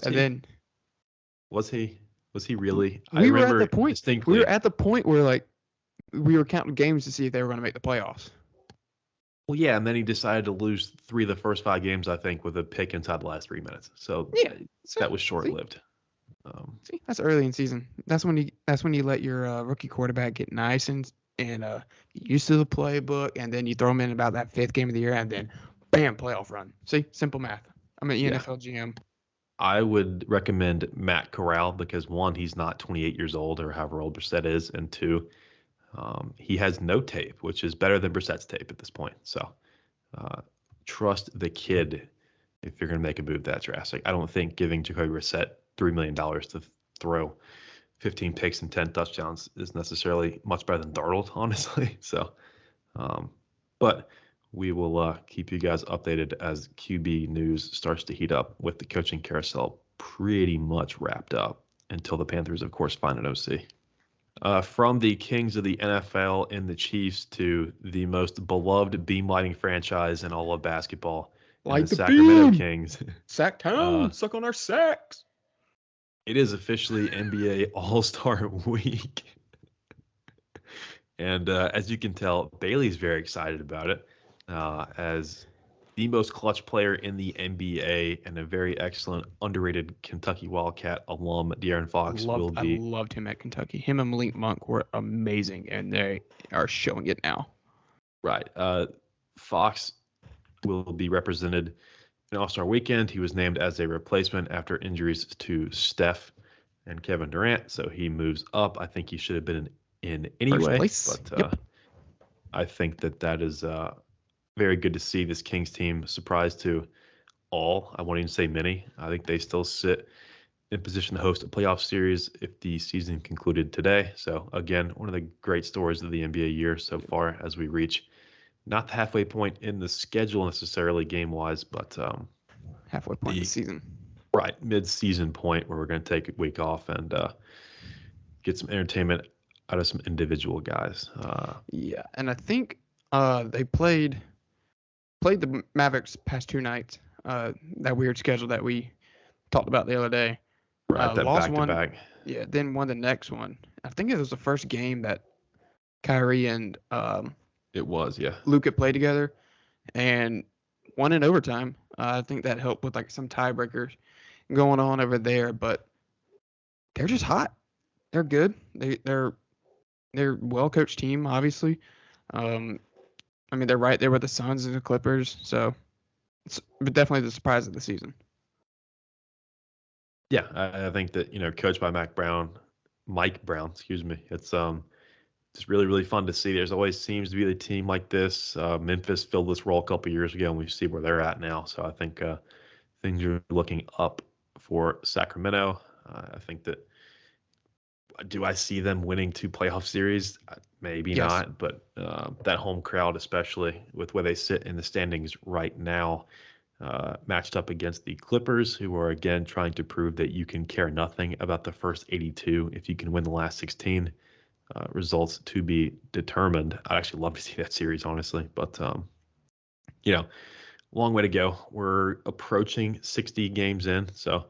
he really? We were at the point where like we were counting games to see if they were going to make the playoffs. Well, yeah, and then he decided to lose 3 of the first 5 games, I think, with a pick inside the last 3 minutes. So that was short-lived. See, that's early in season. That's when you let your rookie quarterback get nice and used to the playbook, and then you throw him in about that 5th game of the year, and then bam, playoff run. See, simple math. I'm an NFL GM. I would recommend Matt Corral because 1, he's not 28 years old or however old Brissett is, and 2, he has no tape, which is better than Brissett's tape at this point. So trust the kid if you're going to make a move that drastic. I don't think giving Jacoby Brissett $3 million to throw 15 picks and 10 touchdowns is necessarily much better than Darnold, honestly. So, but we will keep you guys updated as QB news starts to heat up, with the coaching carousel pretty much wrapped up until the Panthers, of course, find an OC. From the kings of the NFL and the Chiefs to the most beloved beam lighting franchise in all of basketball, like the Sacramento Kings. Sacktown, suck on our sacks. It is officially NBA All-Star Week. And as you can tell, Bailey's very excited about it, as the most clutch player in the NBA and a very excellent, underrated Kentucky Wildcat alum, De'Aaron Fox will be. I loved him at Kentucky. Him and Malik Monk were amazing, and they are showing it now. Right. Fox will be represented in All-Star Weekend. He was named as a replacement after injuries to Steph and Kevin Durant, so he moves up. I think he should have been in anyway, but I think that is very good to see this Kings team surprise to all. I won't even say many. I think they still sit in position to host a playoff series if the season concluded today. So again, one of the great stories of the NBA year so far as we reach not the halfway point in the schedule necessarily game-wise, but halfway point in the season. Right, mid-season point where we're going to take a week off and get some entertainment out of some individual guys. Yeah, and I think they played the Mavericks past 2 nights. That weird schedule that we talked about the other day. Right, that lost back-to-back. One, yeah, then won the next one. I think it was the first game that Kyrie and it was, yeah, Luka played together, and won in overtime. I think that helped with like some tiebreakers going on over there, but they're just hot. They're good. They're a well-coached team, obviously. I mean, they're right there with the Suns and the Clippers, so it's definitely the surprise of the season. Yeah, I think that, coached by Mike Brown, it's just really, really fun to see. There's always seems to be the team like this. Memphis filled this role a couple years ago, and we see where they're at now. So I think things are looking up for Sacramento. I think that, do I see them winning 2 playoff series? Maybe yes. not, but that home crowd, especially with where they sit in the standings right now, matched up against the Clippers, who are again trying to prove that you can care nothing about the first 82 if you can win the last 16. Results to be determined. I'd actually love to see that series, honestly, but long way to go. We're approaching 60 games in, so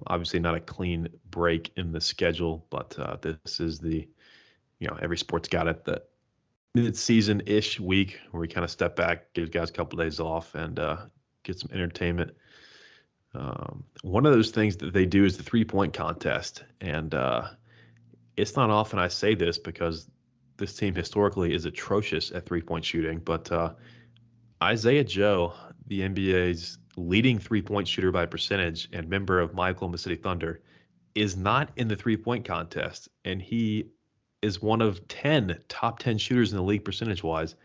obviously not a clean break in the schedule, but this is the, every sport's got it, the mid-season-ish week where we kind of step back, give guys a couple days off, and get some entertainment. One of those things that they do is the three-point contest, and it's not often I say this because this team historically is atrocious at three-point shooting, but Isaiah Joe, the NBA's leading three-point shooter by percentage and member of my Oklahoma City Thunder, is not in the three-point contest, and he is one of 10 top 10 shooters in the league percentage-wise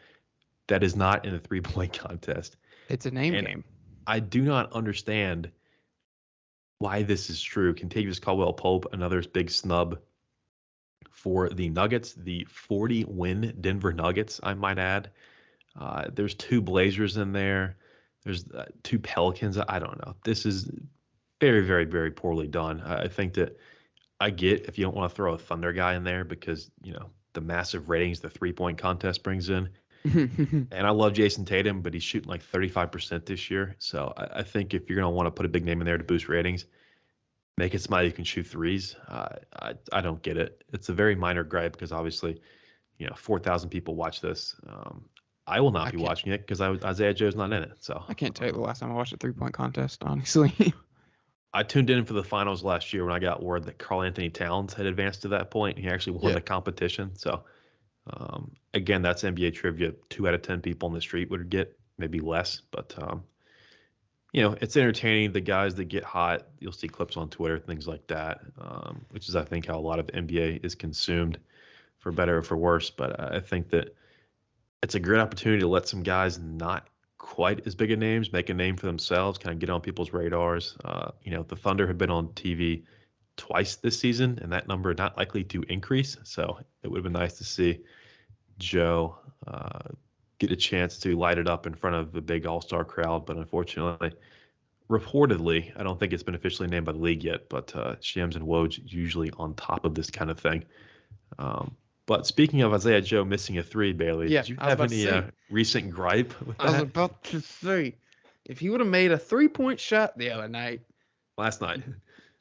that is not in the three-point contest. It's a name game. I do not understand why this is true. Contavious Caldwell-Pope, another big snub for the Nuggets, the 40-win Denver Nuggets, I might add. There's 2 Blazers in there. There's 2 Pelicans. I don't know. This is very, very, very poorly done. I think that I get if you don't want to throw a Thunder guy in there because, the massive ratings the three-point contest brings in. And I love Jason Tatum, but he's shooting like 35% this year. So I think if you're going to want to put a big name in there to boost ratings, make it somebody who can shoot threes. I don't get it. It's a very minor gripe because obviously, 4,000 people watch this. I will not be watching it because Isaiah Joe's not in it. So I can't tell you the last time I watched a three-point contest, honestly. I tuned in for the finals last year when I got word that Karl Anthony Towns had advanced to that point. He actually won the competition. So, again, that's NBA trivia. 2 out of 10 people on the street would get, maybe less. But, it's entertaining. The guys that get hot, you'll see clips on Twitter, things like that, which is, I think, how a lot of NBA is consumed, for better or for worse. But I think that it's a great opportunity to let some guys not quite as big of names make a name for themselves, kind of get on people's radars. The Thunder have been on TV twice this season, and that number not likely to increase. So it would have been nice to see Joe get a chance to light it up in front of the big all-star crowd. But unfortunately, reportedly, I don't think it's been officially named by the league yet, but Shams and Woj usually on top of this kind of thing. But speaking of Isaiah Joe missing a 3, Bailey, did you have any recent gripe with that? I was about to say, if he would have made a 3-point shot the other night. Last night.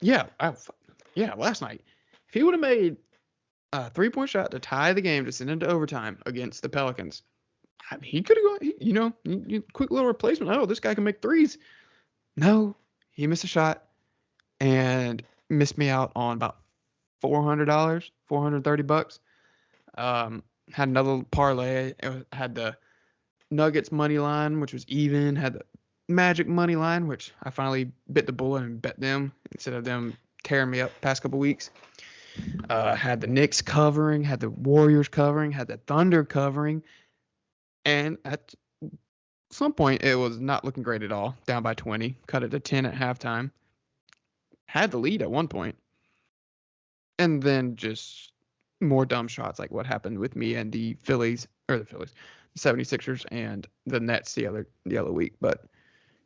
Last night. If he would have made a 3-point shot to tie the game to send into overtime against the Pelicans, he could have gone, quick little replacement. Oh, this guy can make threes. No, he missed a shot and missed me out on about $400, $430. Had another parlay. Had the Nuggets money line, which was even. Had the Magic money line, which I finally bit the bullet and bet them instead of them tearing me up past couple weeks. Had the Knicks covering, had the Warriors covering, had the Thunder covering, and at some point it was not looking great at all. Down by 20, cut it to 10 at halftime. Had the lead at one point, and then just more dumb shots like what happened with me and the 76ers and the Nets the other week. But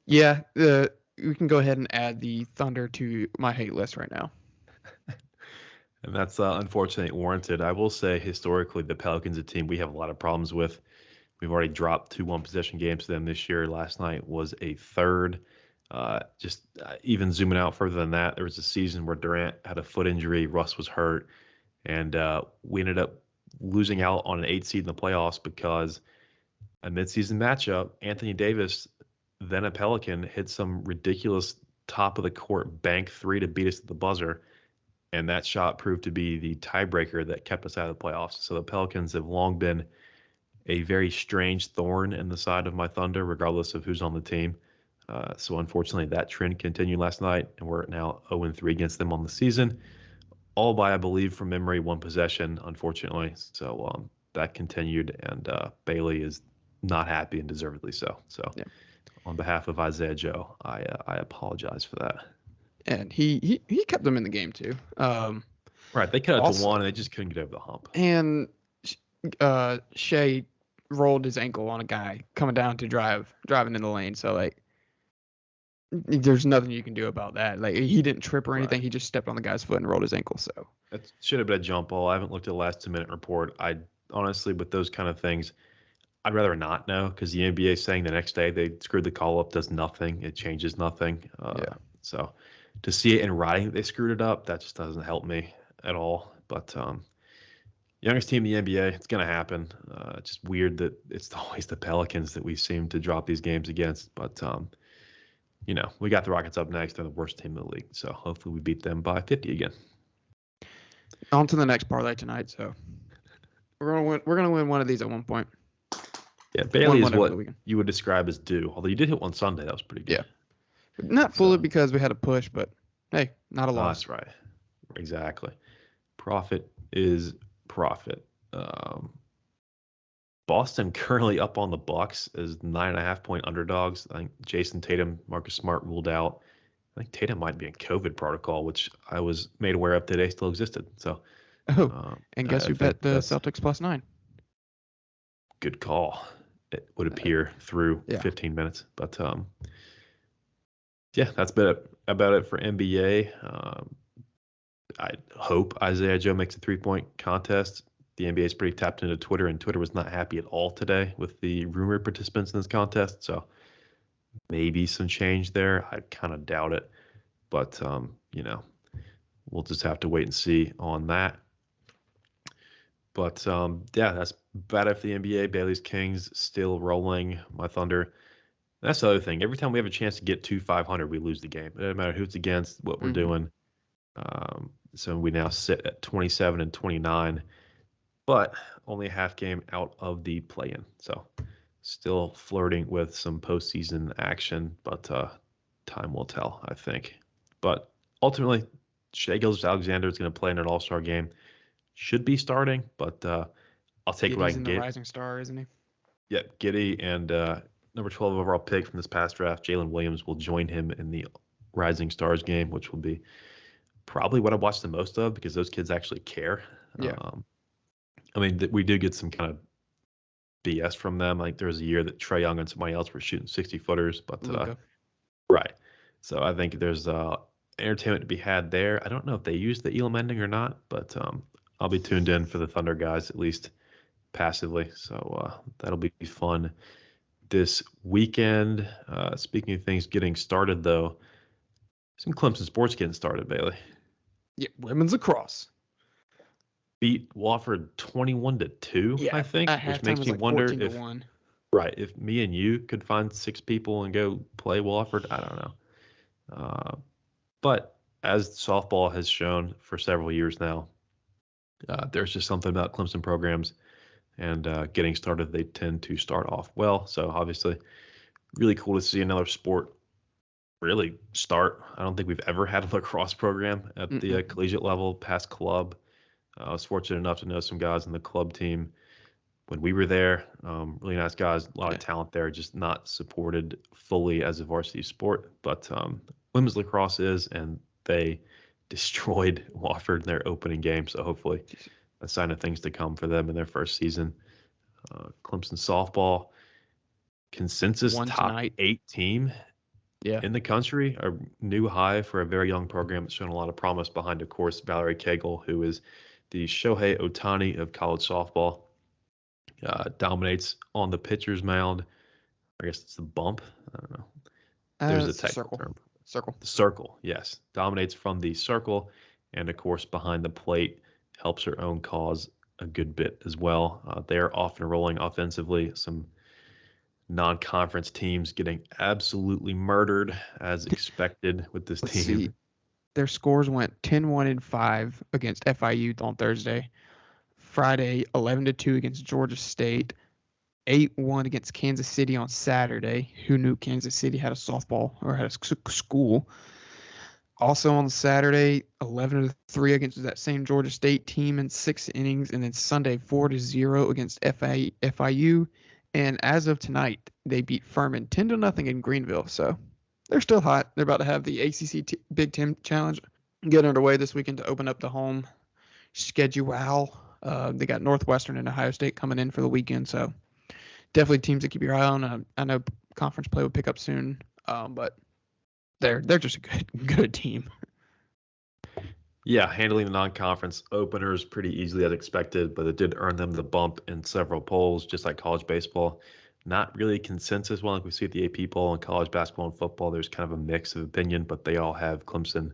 yeah, we can go ahead and add the Thunder to my hate list right now. And that's unfortunately warranted. I will say historically the Pelicans, a team we have a lot of problems with. We've already dropped 2 one-possession games to them this year. Last night was a third. Even zooming out further than that, there was a season where Durant had a foot injury, Russ was hurt, and we ended up losing out on an 8 seed in the playoffs because a midseason matchup, Anthony Davis, then a Pelican, hit some ridiculous top-of-the-court bank 3 to beat us at the buzzer, and that shot proved to be the tiebreaker that kept us out of the playoffs. So the Pelicans have long been a very strange thorn in the side of my Thunder, regardless of who's on the team. So unfortunately, that trend continued last night, and we're now 0-3 against them on the season. All by, I believe, from memory, 1 possession, unfortunately. So that continued, and Bailey is not happy, and deservedly so. So on behalf of Isaiah Joe, I apologize for that. And he kept them in the game, too. Right, they cut it to 1, and they just couldn't get over the hump. And Shea rolled his ankle on a guy coming down to driving in the lane. So, there's nothing you can do about that. He didn't trip or anything. Right. He just stepped on the guy's foot and rolled his ankle. So that should have been a jump ball. I haven't looked at the last 2-minute report. I honestly, with those kind of things, I'd rather not know because the NBA is saying the next day they screwed the call up does nothing. It changes nothing. Yeah. So to see it in writing that they screwed it up, that just doesn't help me at all. But youngest team in the NBA, it's going to happen. Just weird that it's always the Pelicans that we seem to drop these games against. But, we got the Rockets up next. They're the worst team in the league. So hopefully we beat them by 50 again. On to the next parlay tonight. So we're gonna win. We're gonna win one of these at one point. Yeah, Bailey is what you would describe as due. Although you did hit one Sunday, that was pretty good. Yeah, not fully because we had a push, but hey, not a loss. That's right. Exactly. Profit is profit. Boston currently up on the Bucks as 9.5-point underdogs. I think Jason Tatum, Marcus Smart ruled out. I think Tatum might be in COVID protocol, which I was made aware of today still existed. So, and guess who bet the Celtics +9? Good call. It would appear through 15 minutes, but that's about it for NBA. I hope Isaiah Joe makes a 3-point contest. The NBA is pretty tapped into Twitter, and Twitter was not happy at all today with the rumored participants in this contest. So maybe some change there. I kind of doubt it, but we'll just have to wait and see on that. But that's about it for the NBA. Bailey's Kings still rolling. My Thunder. That's the other thing. Every time we have a chance to get to 500, we lose the game. It doesn't matter who it's against, what we're doing. So we now sit at 27 and 29, but only a half game out of the play-in. So still flirting with some postseason action, but time will tell, I think. But ultimately, Shai Gilgeous-Alexander is going to play in an all-star game. Should be starting, but I'll take what I can get. He's the rising star, isn't he? Yeah, Giddey and number 12 overall pick from this past draft, Jalen Williams, will join him in the Rising Stars game, which will be probably what I watch the most of because those kids actually care. Yeah. We do get some kind of BS from them. Like there was a year that Trae Young and somebody else were shooting 60-footers, but right. So I think there's entertainment to be had there. I don't know if they use the Elam ending or not, but I'll be tuned in for the Thunder guys, at least passively. So that'll be fun this weekend. Speaking of things getting started, though, some Clemson sports getting started, Bailey. Yeah, women's lacrosse. Beat Wofford 21-2, I think, which makes me wonder if, if me and you could find 6 people and go play Wofford. I don't know. But as softball has shown for several years now, there's just something about Clemson programs and getting started. They tend to start off well. So obviously really cool to see another sport really start. I don't think we've ever had a lacrosse program at the collegiate level past club. I was fortunate enough to know some guys in the club team when we were there. Really nice guys, a lot of talent there, just not supported fully as a varsity sport. But women's lacrosse is, and they destroyed Wofford in their opening game. So hopefully a sign of things to come for them in their first season. Clemson softball, consensus top 8 team in the country, a new high for a very young program that's shown a lot of promise behind, of course, Valerie Cagle, who is the Shohei Ohtani of college softball. Dominates on the pitcher's mound. I guess it's the bump. I don't know. There's a technical term. Circle. The circle, yes. Dominates from the circle, and of course behind the plate, helps her own cause a good bit as well. They're often rolling offensively. Some non-conference teams getting absolutely murdered as expected with this team. See. Their scores went 10-1-5 against FIU on Thursday. Friday, 11-2 against Georgia State. 8-1 against Kansas City on Saturday. Who knew Kansas City had a softball or had a school? Also on Saturday, 11-3 against that same Georgia State team in 6 innings. And then Sunday, 4-0 against FIU. And as of tonight, they beat Furman 10-0 in Greenville. So they're still hot. They're about to have the ACC Big Ten Challenge get underway this weekend to open up the home schedule. They got Northwestern and Ohio State coming in for the weekend, so definitely teams to keep your eye on. I know conference play will pick up soon, but they're just a good team. Yeah, handling the non-conference openers pretty easily as expected, but it did earn them the bump in several polls, just like college baseball. Not really consensus one like we see at the AP poll in college basketball and football. There's kind of a mix of opinion, but they all have Clemson,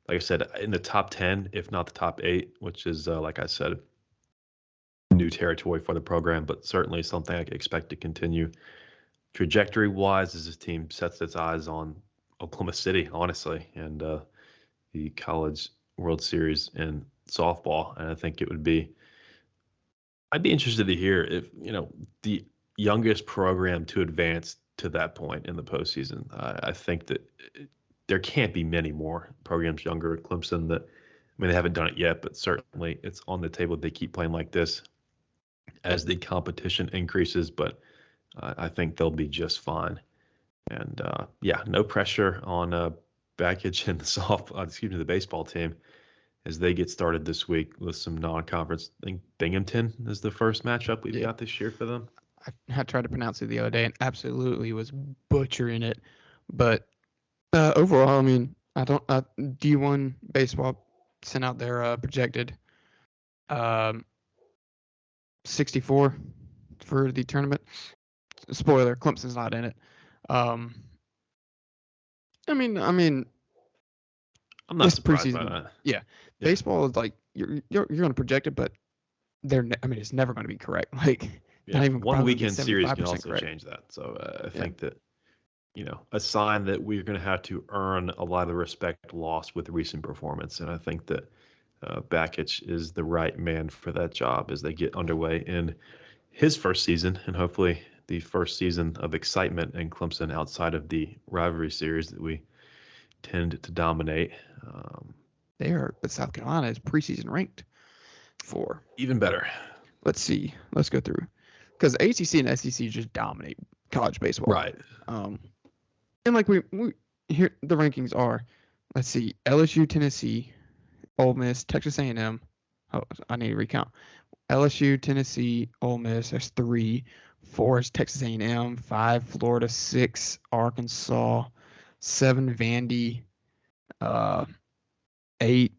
like I said, in the top 10, if not the top 8, which is, like I said, new territory for the program, but certainly something I expect to continue. Trajectory-wise, as this team sets its eyes on Oklahoma City, honestly, and the College World Series in softball, and I think it would be. I'd be interested to hear if the youngest program to advance to that point in the postseason. I think that there can't be many more programs younger at Clemson that. I mean, they haven't done it yet, but certainly it's on the table. They keep playing like this as the competition increases, but I think they'll be just fine. And yeah, no pressure on Baggage and the baseball team as they get started this week with some non-conference. I think Binghamton is the first matchup we've got this year for them. I tried to pronounce it the other day and absolutely was butchering it. But overall, I mean, D1 baseball sent out their projected 64 for the tournament. Spoiler, Clemson's not in it. I mean, I'm not surprised by that. Yeah, baseball is like you're going to project it, but it's never going to be correct. Like, not even one weekend series can also correct. change that. So I think that a sign that we're going to have to earn a lot of respect lost with recent performance, and I think that Bakich is the right man for that job as they get underway in his first season, and hopefully the first season of excitement in Clemson outside of the rivalry series that we tend to dominate. South Carolina is preseason ranked for. Even better. Let's see. Let's go through. Because ACC and SEC just dominate college baseball. Right. And like we here the rankings are, let's see, LSU, Tennessee, Ole Miss, Texas A&M. Oh, I need to recount. LSU, Tennessee, Ole Miss. There's 3. 4 is Texas A&M. 5 Florida. 6 Arkansas. 7 Vandy. 8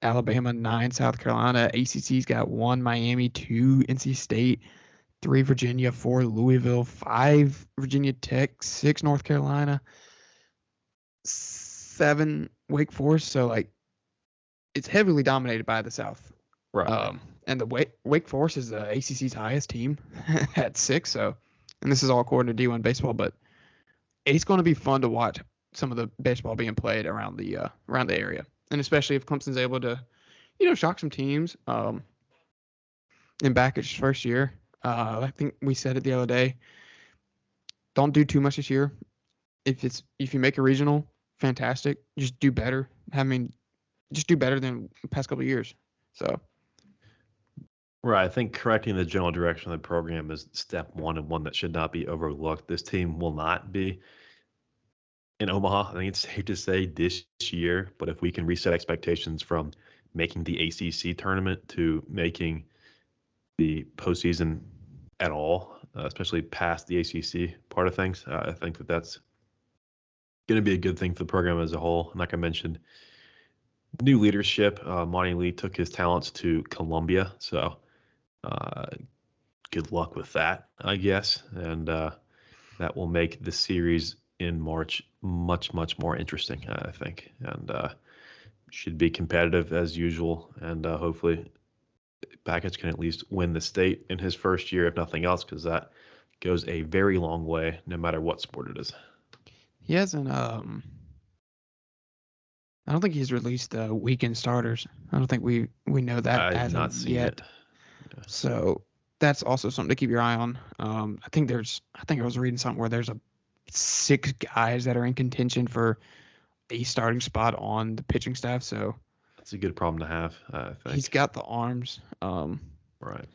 Alabama. 9 South Carolina. ACC's got 1 Miami. 2 NC State. 3 Virginia. 4 Louisville. 5 Virginia Tech. 6 North Carolina. 7 Wake Forest. So like, it's heavily dominated by the South. Right. And the Wake Forest is the ACC's highest team at 6. So, and this is all according to D1 baseball, but it's going to be fun to watch some of the baseball being played around the area, and especially if Clemson's able to, shock some teams. In Backich's first year, I think we said it the other day. Don't do too much this year. If you make a regional, fantastic. Just do better. Just do better than the past couple of years. So. Right. I think correcting the general direction of the program is step one and one that should not be overlooked. This team will not be in Omaha. I think it's safe to say this year, but if we can reset expectations from making the ACC tournament to making the postseason at all, especially past the ACC part of things, I think that that's going to be a good thing for the program as a whole. And like I mentioned, new leadership. Monty Lee took his talents to Columbia, so good luck with that, I guess. And that will make the series in March much, much more interesting, I think. And should be competitive as usual. And hopefully Bakich can at least win the state in his first year, if nothing else, because that goes a very long way, no matter what sport it is. He hasn't. I don't think he's released the weekend starters. I don't think we know that I have as not of seen yet. it. Yeah. So that's also something to keep your eye on. I think I was reading something where there's 6 guys that are in contention for a starting spot on the pitching staff. So that's a good problem to have, I think. He's got the arms. Right.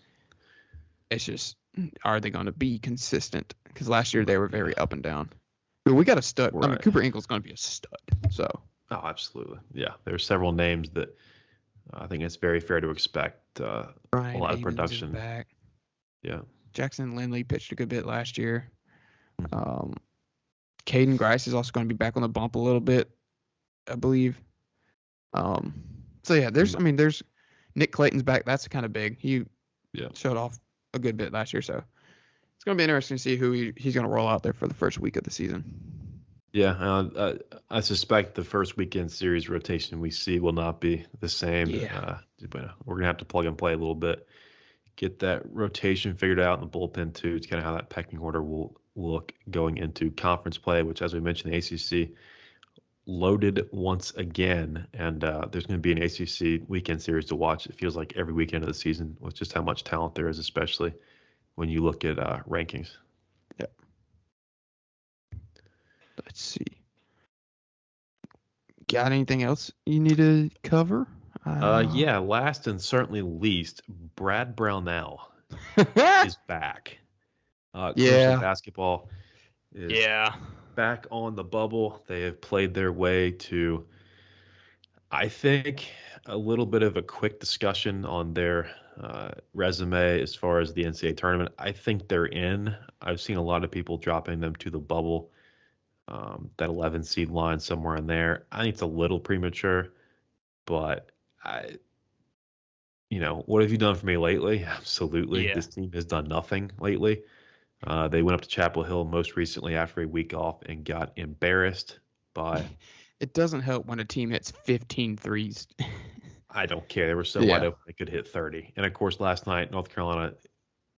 It's just, are they going to be consistent? Because last year they were very up and down. But we got a stud. Right. I mean, Cooper Ingle's going to be a stud. So. Oh, absolutely. Yeah, there are several names that I think it's very fair to expect a lot of production. Back. Yeah. Jackson Lindley pitched a good bit last year. Caden Grice is also going to be back on the bump a little bit, I believe. So yeah, there's Nick Clayton's back. That's kind of big. He showed off a good bit last year, so it's gonna be interesting to see who he's gonna roll out there for the first week of the season. Yeah, I suspect the first weekend series rotation we see will not be the same. Yeah. But we're gonna have to plug and play a little bit, get that rotation figured out in the bullpen too. It's kind of how that pecking order will look going into conference play, which, as we mentioned, the ACC loaded once again, and there's going to be an ACC weekend series to watch. It feels like every weekend of the season with just how much talent there is, especially when you look at rankings. Yep. Let's see. Got anything else you need to cover? Yeah, last and certainly least, Brad Brownell is back. Clemson basketball is back on the bubble. They have played their way to, I think, a little bit of a quick discussion on their resume as far as the NCAA tournament. I think they're in. I've seen a lot of people dropping them to the bubble, that 11 seed line somewhere in there. I think it's a little premature, but what have you done for me lately? Absolutely. Yeah. This team has done nothing lately. They went up to Chapel Hill most recently after a week off and got embarrassed by. It doesn't help when a team hits 15 threes. I don't care. They were so wide open they could hit 30. And of course, last night North Carolina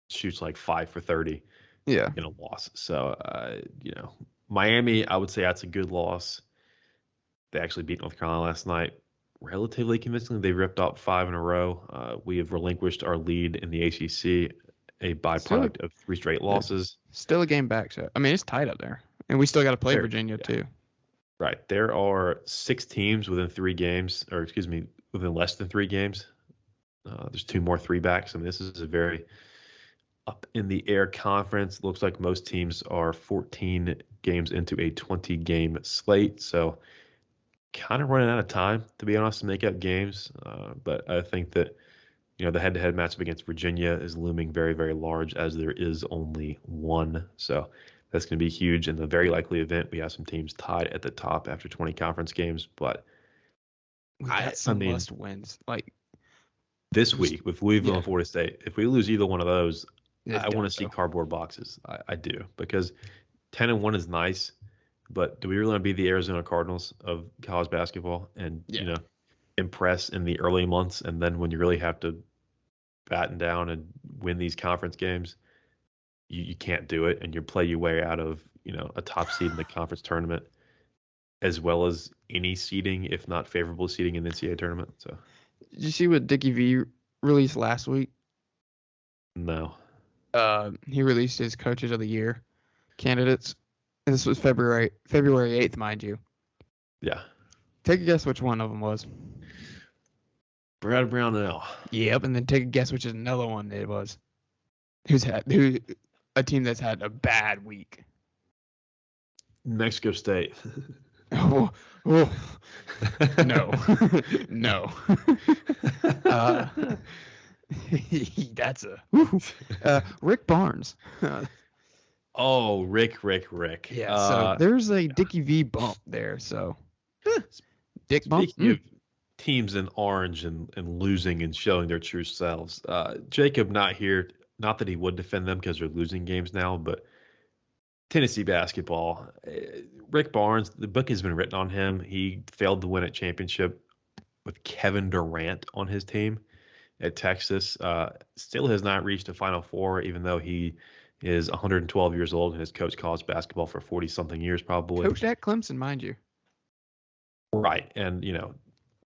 shoots like 5 for 30. Yeah. In a loss. So Miami, I would say that's a good loss. They actually beat North Carolina last night relatively convincingly. They ripped up 5 in a row. We have relinquished our lead in the ACC, a byproduct of 3 straight losses. Still a game back. So it's tight up there, and we still got to play Virginia too. Right. There are 6 teams within 3 games, or excuse me, within less than 3 games. There's 2 more 3-backs. This is a very up in the air conference. Looks like most teams are 14 games into a 20-game slate. So kind of running out of time, to be honest, to make up games. But I think that, the head-to-head matchup against Virginia is looming very, very large, as there is only one. So that's going to be huge. In the very likely event, we have some teams tied at the top after 20 conference games. But we got some must wins. Like this week with Louisville and Florida State, if we lose either one of those, I want to see cardboard boxes. I do, because 10-1 is nice, but do we really want to be the Arizona Cardinals of college basketball and impress in the early months, and then when you really have to batten down and win these conference games, you can't do it, and you play your way out of a top seed in the conference tournament, as well as any seeding, if not favorable seeding in the NCAA tournament. So, did you see what Dickie V released last week? No. He released his Coaches of the Year candidates. And this was February 8th, mind you. Yeah. Take a guess which one of them was. Brad Brownell. Yep, and then take a guess which is another one it was. A team that's had a bad week. Mexico State. No. No. That's Rick Barnes. Rick. Yeah, so there's a Dickie V bump there. So Dick bump. Speaking of teams in orange and losing and showing their true selves, Jacob not here. Not that he would defend them because they're losing games now, but Tennessee basketball. Rick Barnes, the book has been written on him. He failed to win a championship with Kevin Durant on his team at Texas. Still has not reached a Final Four, even though he is 112 years old and has coached college basketball for 40-something years probably. Coached at Clemson, mind you. Right. And,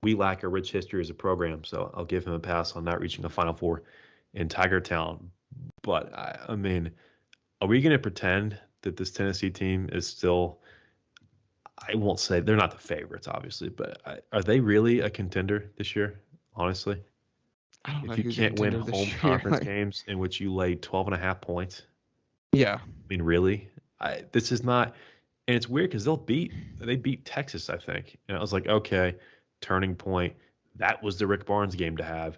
we lack a rich history as a program, so I'll give him a pass on not reaching a Final Four in Tiger Town. But, are we going to pretend that this Tennessee team is still – I won't say they're not the favorites, obviously, but are they really a contender this year, honestly? I don't know. If you can't win home conference games in which you lay 12.5 points. Yeah. Really? This is not – and it's weird because they beat Texas, I think. And I was like, okay, turning point. That was the Rick Barnes game to have.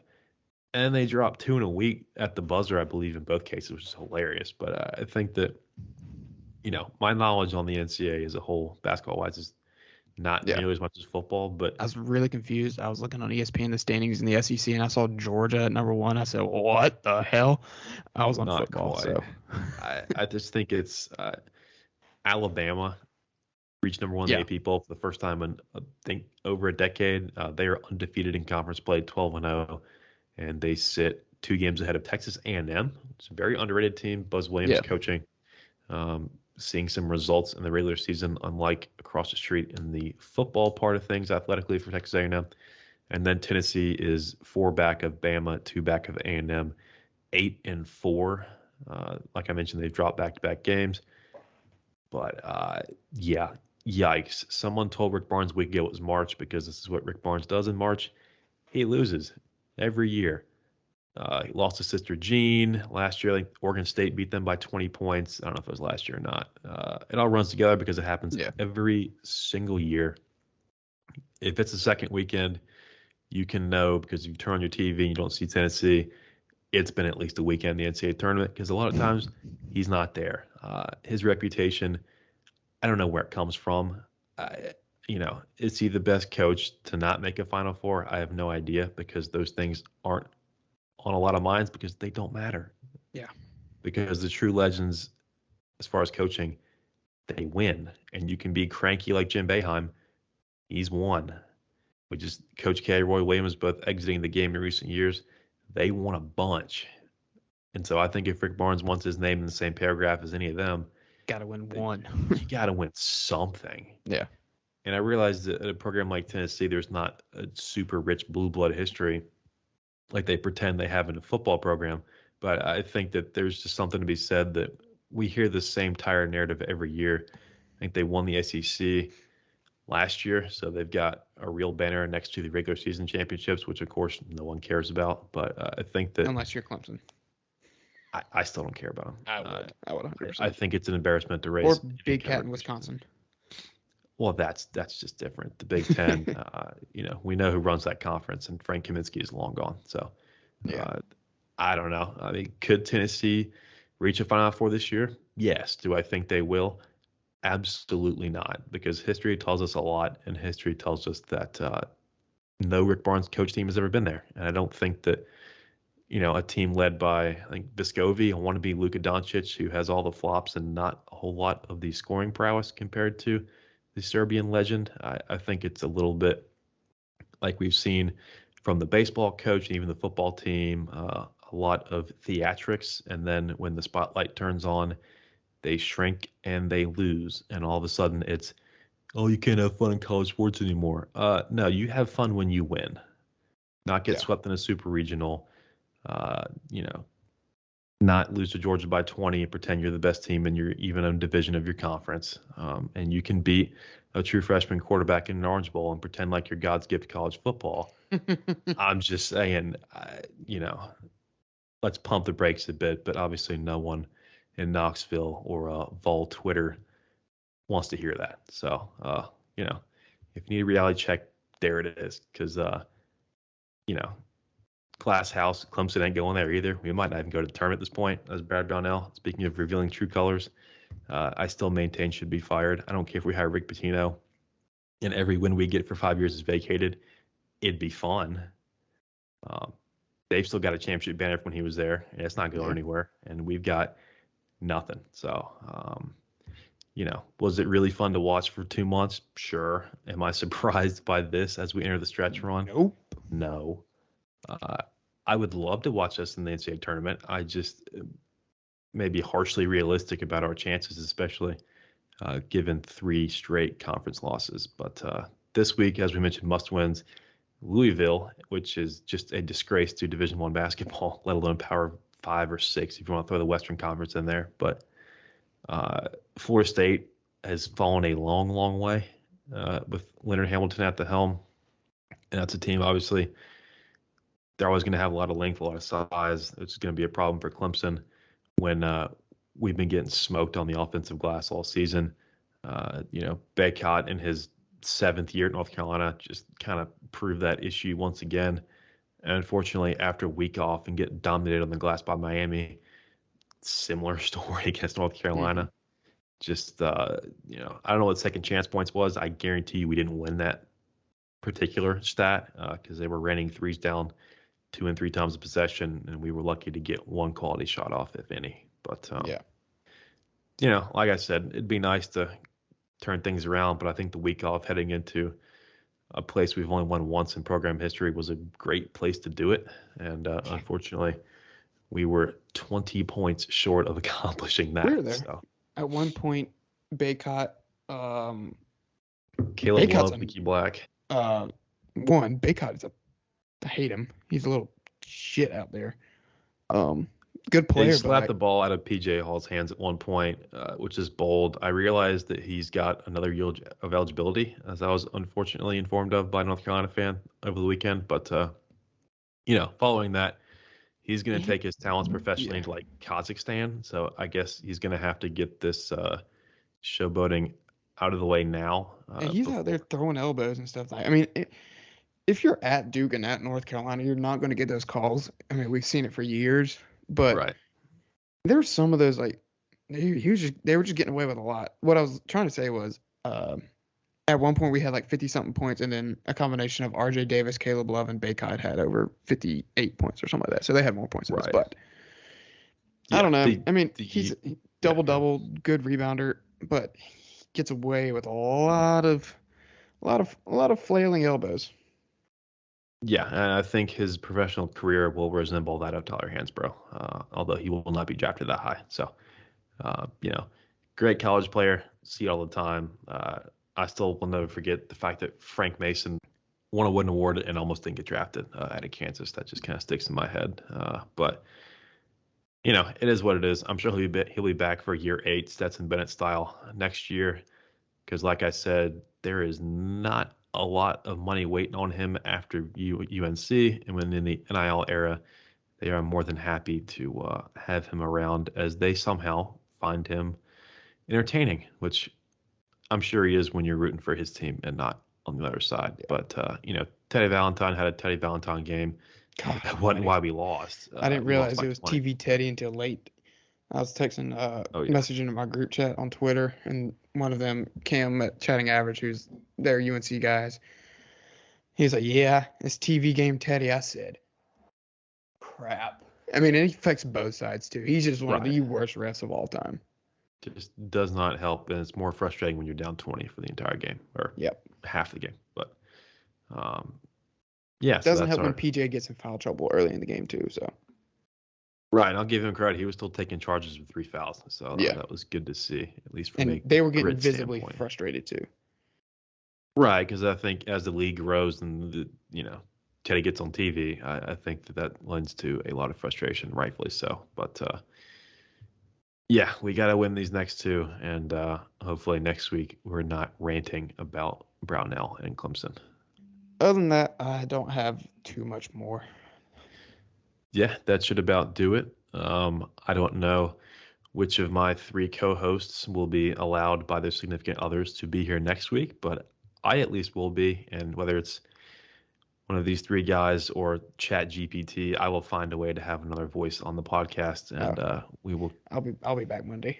And they dropped 2 in a week at the buzzer, I believe, in both cases, which is hilarious. But I think that, my knowledge on the NCAA as a whole, basketball-wise, is not Yeah. nearly as much as football, but I was really confused. I was looking on ESPN the standings in the SEC, and I saw Georgia at number 1. I said, "What the hell?" I was on not football, quite. so I just think it's Alabama reached number one in the yeah, AP poll for the first time in I think over a decade. They are undefeated in conference play, 12-0, and they sit 2 games ahead of Texas A&M. It's a very underrated team. Buzz Williams yeah, coaching, seeing some results in the regular season, unlike across the street in the football part of things athletically for Texas A&M. And then Tennessee is 4 back of Bama, 2 back of A&M, 8-4. Like I mentioned, they've dropped back-to-back games. But yeah, yikes. Someone told Rick Barnes week ago it was March because this is what Rick Barnes does in March. He loses every year. He lost to Sister Jean last year. Like Oregon State beat them by 20 points. I don't know if it was last year or not. It all runs together because it happens yeah. every single year. If it's the second weekend, you can know because you turn on your TV and you don't see Tennessee. It's been at least a weekend in the NCAA tournament because a lot of times he's not there. His reputation, I don't know where it comes from. Is he the best coach to not make a Final Four? I have no idea because those things aren't on a lot of minds because they don't matter. Yeah. Because the true legends, as far as coaching, they win. And you can be cranky like Jim Boeheim. He's won. Which is Coach K, Roy Williams, both exiting the game in recent years. They won a bunch. And so I think if Rick Barnes wants his name in the same paragraph as any of them, Got to win one. you got to win something. Yeah. And I realized that at a program like Tennessee, there's not a super rich blue blood history like they pretend they have in a football program. But I think that there's just something to be said that we hear the same tired narrative every year. I think they won the SEC last year, so they've got a real banner next to the regular season championships, which of course no one cares about. But I think that Unless you're Clemson. I still don't care about them. I would 100%. I think it's an embarrassment to raise. Or Big Cat in Wisconsin. Well, that's just different. The Big Ten, we know who runs that conference, and Frank Kaminsky is long gone. So, Yeah. I don't know. I mean, could Tennessee reach a Final Four this year? Yes. Do I think they will? Absolutely not, because history tells us a lot, and history tells us that no Rick Barnes coach team has ever been there, and I don't think that a team led by I think Vescovi, a wannabe Luka Doncic, who has all the flops and not a whole lot of the scoring prowess compared to the Serbian legend. I think it's a little bit like we've seen from the baseball coach and even the football team, a lot of theatrics. And then when the spotlight turns on, they shrink and they lose. And all of a sudden it's, oh, you can't have fun in college sports anymore. No, you have fun when you win, not get swept in a super regional, not lose to Georgia by 20 and pretend you're the best team in your even own division of your conference. And you can beat a true freshman quarterback in an Orange Bowl and pretend like you're God's gift to college football. I'm just saying, let's pump the brakes a bit. But obviously no one in Knoxville or Vol Twitter wants to hear that. So, if you need a reality check, there it is. Because, Glass House, Clemson ain't going there either. We might not even go to the tournament at this point, as Brad Brownell. Speaking of revealing true colors, I still maintain should be fired. I don't care if we hire Rick Pitino and every win we get for 5 years is vacated. It'd be fun. They've still got a championship banner from when he was there, and it's not going anywhere. And we've got nothing. So, was it really fun to watch for 2 months? Sure. Am I surprised by this as we enter the stretch run? Nope. No. I would love to watch us in the NCAA tournament. I just may be harshly realistic about our chances, especially given 3 straight conference losses. But this week, as we mentioned, must wins. Louisville, which is just a disgrace to Division I basketball, let alone Power 5 or 6 if you want to throw the Western Conference in there. But Florida State has fallen a long, long way with Leonard Hamilton at the helm. And that's a team, obviously, they're always going to have a lot of length, a lot of size. It's going to be a problem for Clemson when we've been getting smoked on the offensive glass all season. Baycott in his 7th year at North Carolina just kind of proved that issue once again. And unfortunately, after a week off and get dominated on the glass by Miami, similar story against North Carolina. just I don't know what second chance points was. I guarantee you we didn't win that particular stat because they were raining threes down 2 and 3 times the possession, and we were lucky to get one quality shot off, if any. But like I said, it'd be nice to turn things around, but I think the week off heading into a place we've only won once in program history was a great place to do it. And unfortunately, we were 20 points short of accomplishing that. We were there. So. At one point, Baycott, Caleb Love, Mickey Black. Baycott I hate him. He's a little shit out there. Good player. He slapped the ball out of PJ Hall's hands at one point, which is bold. I realized that he's got another year of eligibility, as I was unfortunately informed of by a North Carolina fan over the weekend. But, following that, he's going to take his talents professionally to like Kazakhstan. So I guess he's going to have to get this showboating out of the way now. And he's out there throwing elbows and stuff. I mean, if you're at Duke and at North Carolina, you're not going to get those calls. I mean, we've seen it for years. But there's some of those they were just getting away with a lot. What I was trying to say was, at one point we had like 50-something points, and then a combination of R.J. Davis, Caleb Love, and Baycott had over 58 points or something like that. So they had more points than us. But I don't know. He's double, good rebounder, but he gets away with a lot of flailing elbows. Yeah, and I think his professional career will resemble that of Tyler Hansbrough, although he will not be drafted that high. So, great college player, see it all the time. I still will never forget the fact that Frank Mason won a Wooden Award and almost didn't get drafted out of Kansas. That just kind of sticks in my head. But it is what it is. I'm sure he'll be back for year 8, Stetson Bennett style next year, because like I said, there is not a lot of money waiting on him after UNC, and when in the NIL era, they are more than happy to have him around as they somehow find him entertaining, which I'm sure he is when you're rooting for his team and not on the other side. Yeah. But Teddy Valentine had a Teddy Valentine game. That wasn't why we lost. I didn't realize it was 20. TV Teddy until late. I was texting, messaging in my group chat on Twitter, and one of them, Cam at Chatting Average, who's their UNC guys, he's like, yeah, it's TV game Teddy. I said, crap. I mean, it affects both sides, too. He's just one of the worst refs of all time. Just does not help, and it's more frustrating when you're down 20 for the entire game, or half the game. But, it doesn't help when PJ gets in foul trouble early in the game, too, so. Right, I'll give him credit. He was still taking charges with 3 fouls, so that was good to see, at least from me. And they were getting visibly frustrated too. Right, because I think as the league grows and Teddy gets on TV, I think that lends to a lot of frustration, rightfully so. But we got to win these next 2, and hopefully next week we're not ranting about Brownell and Clemson. Other than that, I don't have too much more. Yeah, that should about do it. I don't know which of my 3 co-hosts will be allowed by their significant others to be here next week, but I at least will be. And whether it's one of these 3 guys or Chat GPT, I will find a way to have another voice on the podcast, and we will. I'll be back Monday,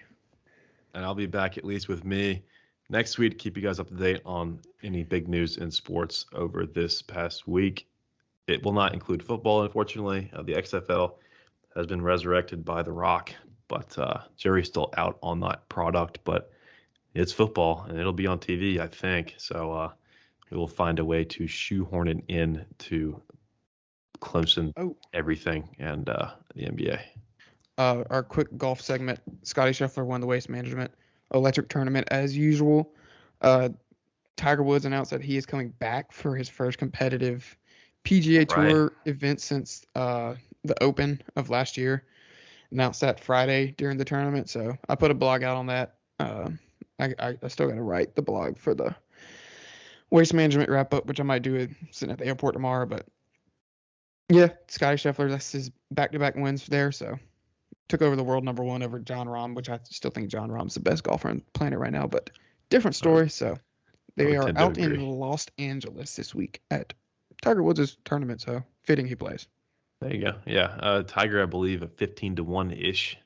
and I'll be back at least with me next week to keep you guys up to date on any big news in sports over this past week. It will not include football, unfortunately. The XFL has been resurrected by The Rock, but Jerry's still out on that product. But it's football, and it'll be on TV, I think. So we will find a way to shoehorn it in to Clemson, everything, and the NBA. Our quick golf segment, Scotty Scheffler won the Waste Management Electric Tournament as usual. Tiger Woods announced that he is coming back for his first competitive PGA Tour event since the Open of last year. Announced that Friday during the tournament, so I put a blog out on that. I still got to write the blog for the Waste Management wrap-up, which I might do it sitting at the airport tomorrow. But, yeah, Scotty Scheffler, that's his back-to-back wins there, so took over the world number 1 over John Rahm, which I still think John Rahm's the best golfer on the planet right now, but different story. So they are out in Los Angeles this week at Tiger Woods' tournament, so fitting he plays. There you go. Yeah, Tiger, I believe, a 15-1-ish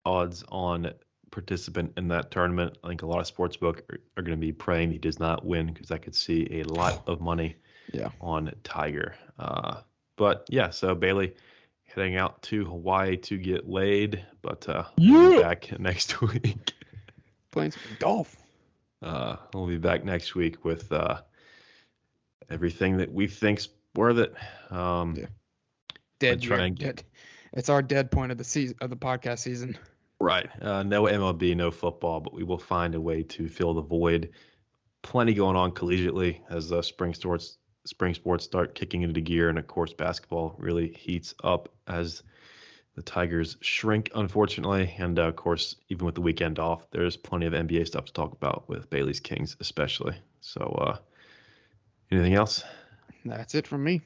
odds on participant in that tournament. I think a lot of sportsbook are going to be praying he does not win because I could see a lot of money on Tiger. But yeah, so Bailey heading out to Hawaii to get laid, but we'll be back next week. Playing some golf. We'll be back next week with everything that we think's worth it. Dead. It's our dead point of the season, of the podcast season. Right. No MLB, no football, but we will find a way to fill the void. Plenty going on collegiately as spring sports start kicking into gear, and of course basketball really heats up as the Tigers shrink, unfortunately. And of course, even with the weekend off, there's plenty of NBA stuff to talk about with Bailey's Kings, especially. So, anything else? That's it from me.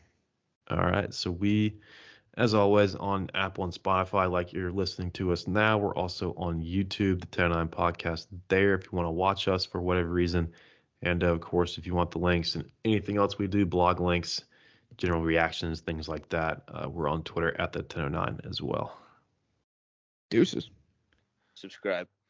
All right. So we, as always, on Apple and Spotify, like you're listening to us now. We're also on YouTube, the 1009 podcast there if you want to watch us for whatever reason. And of course, if you want the links and anything else we do, blog links, general reactions, things like that, we're on Twitter at the 1009 as well. Deuces. Subscribe.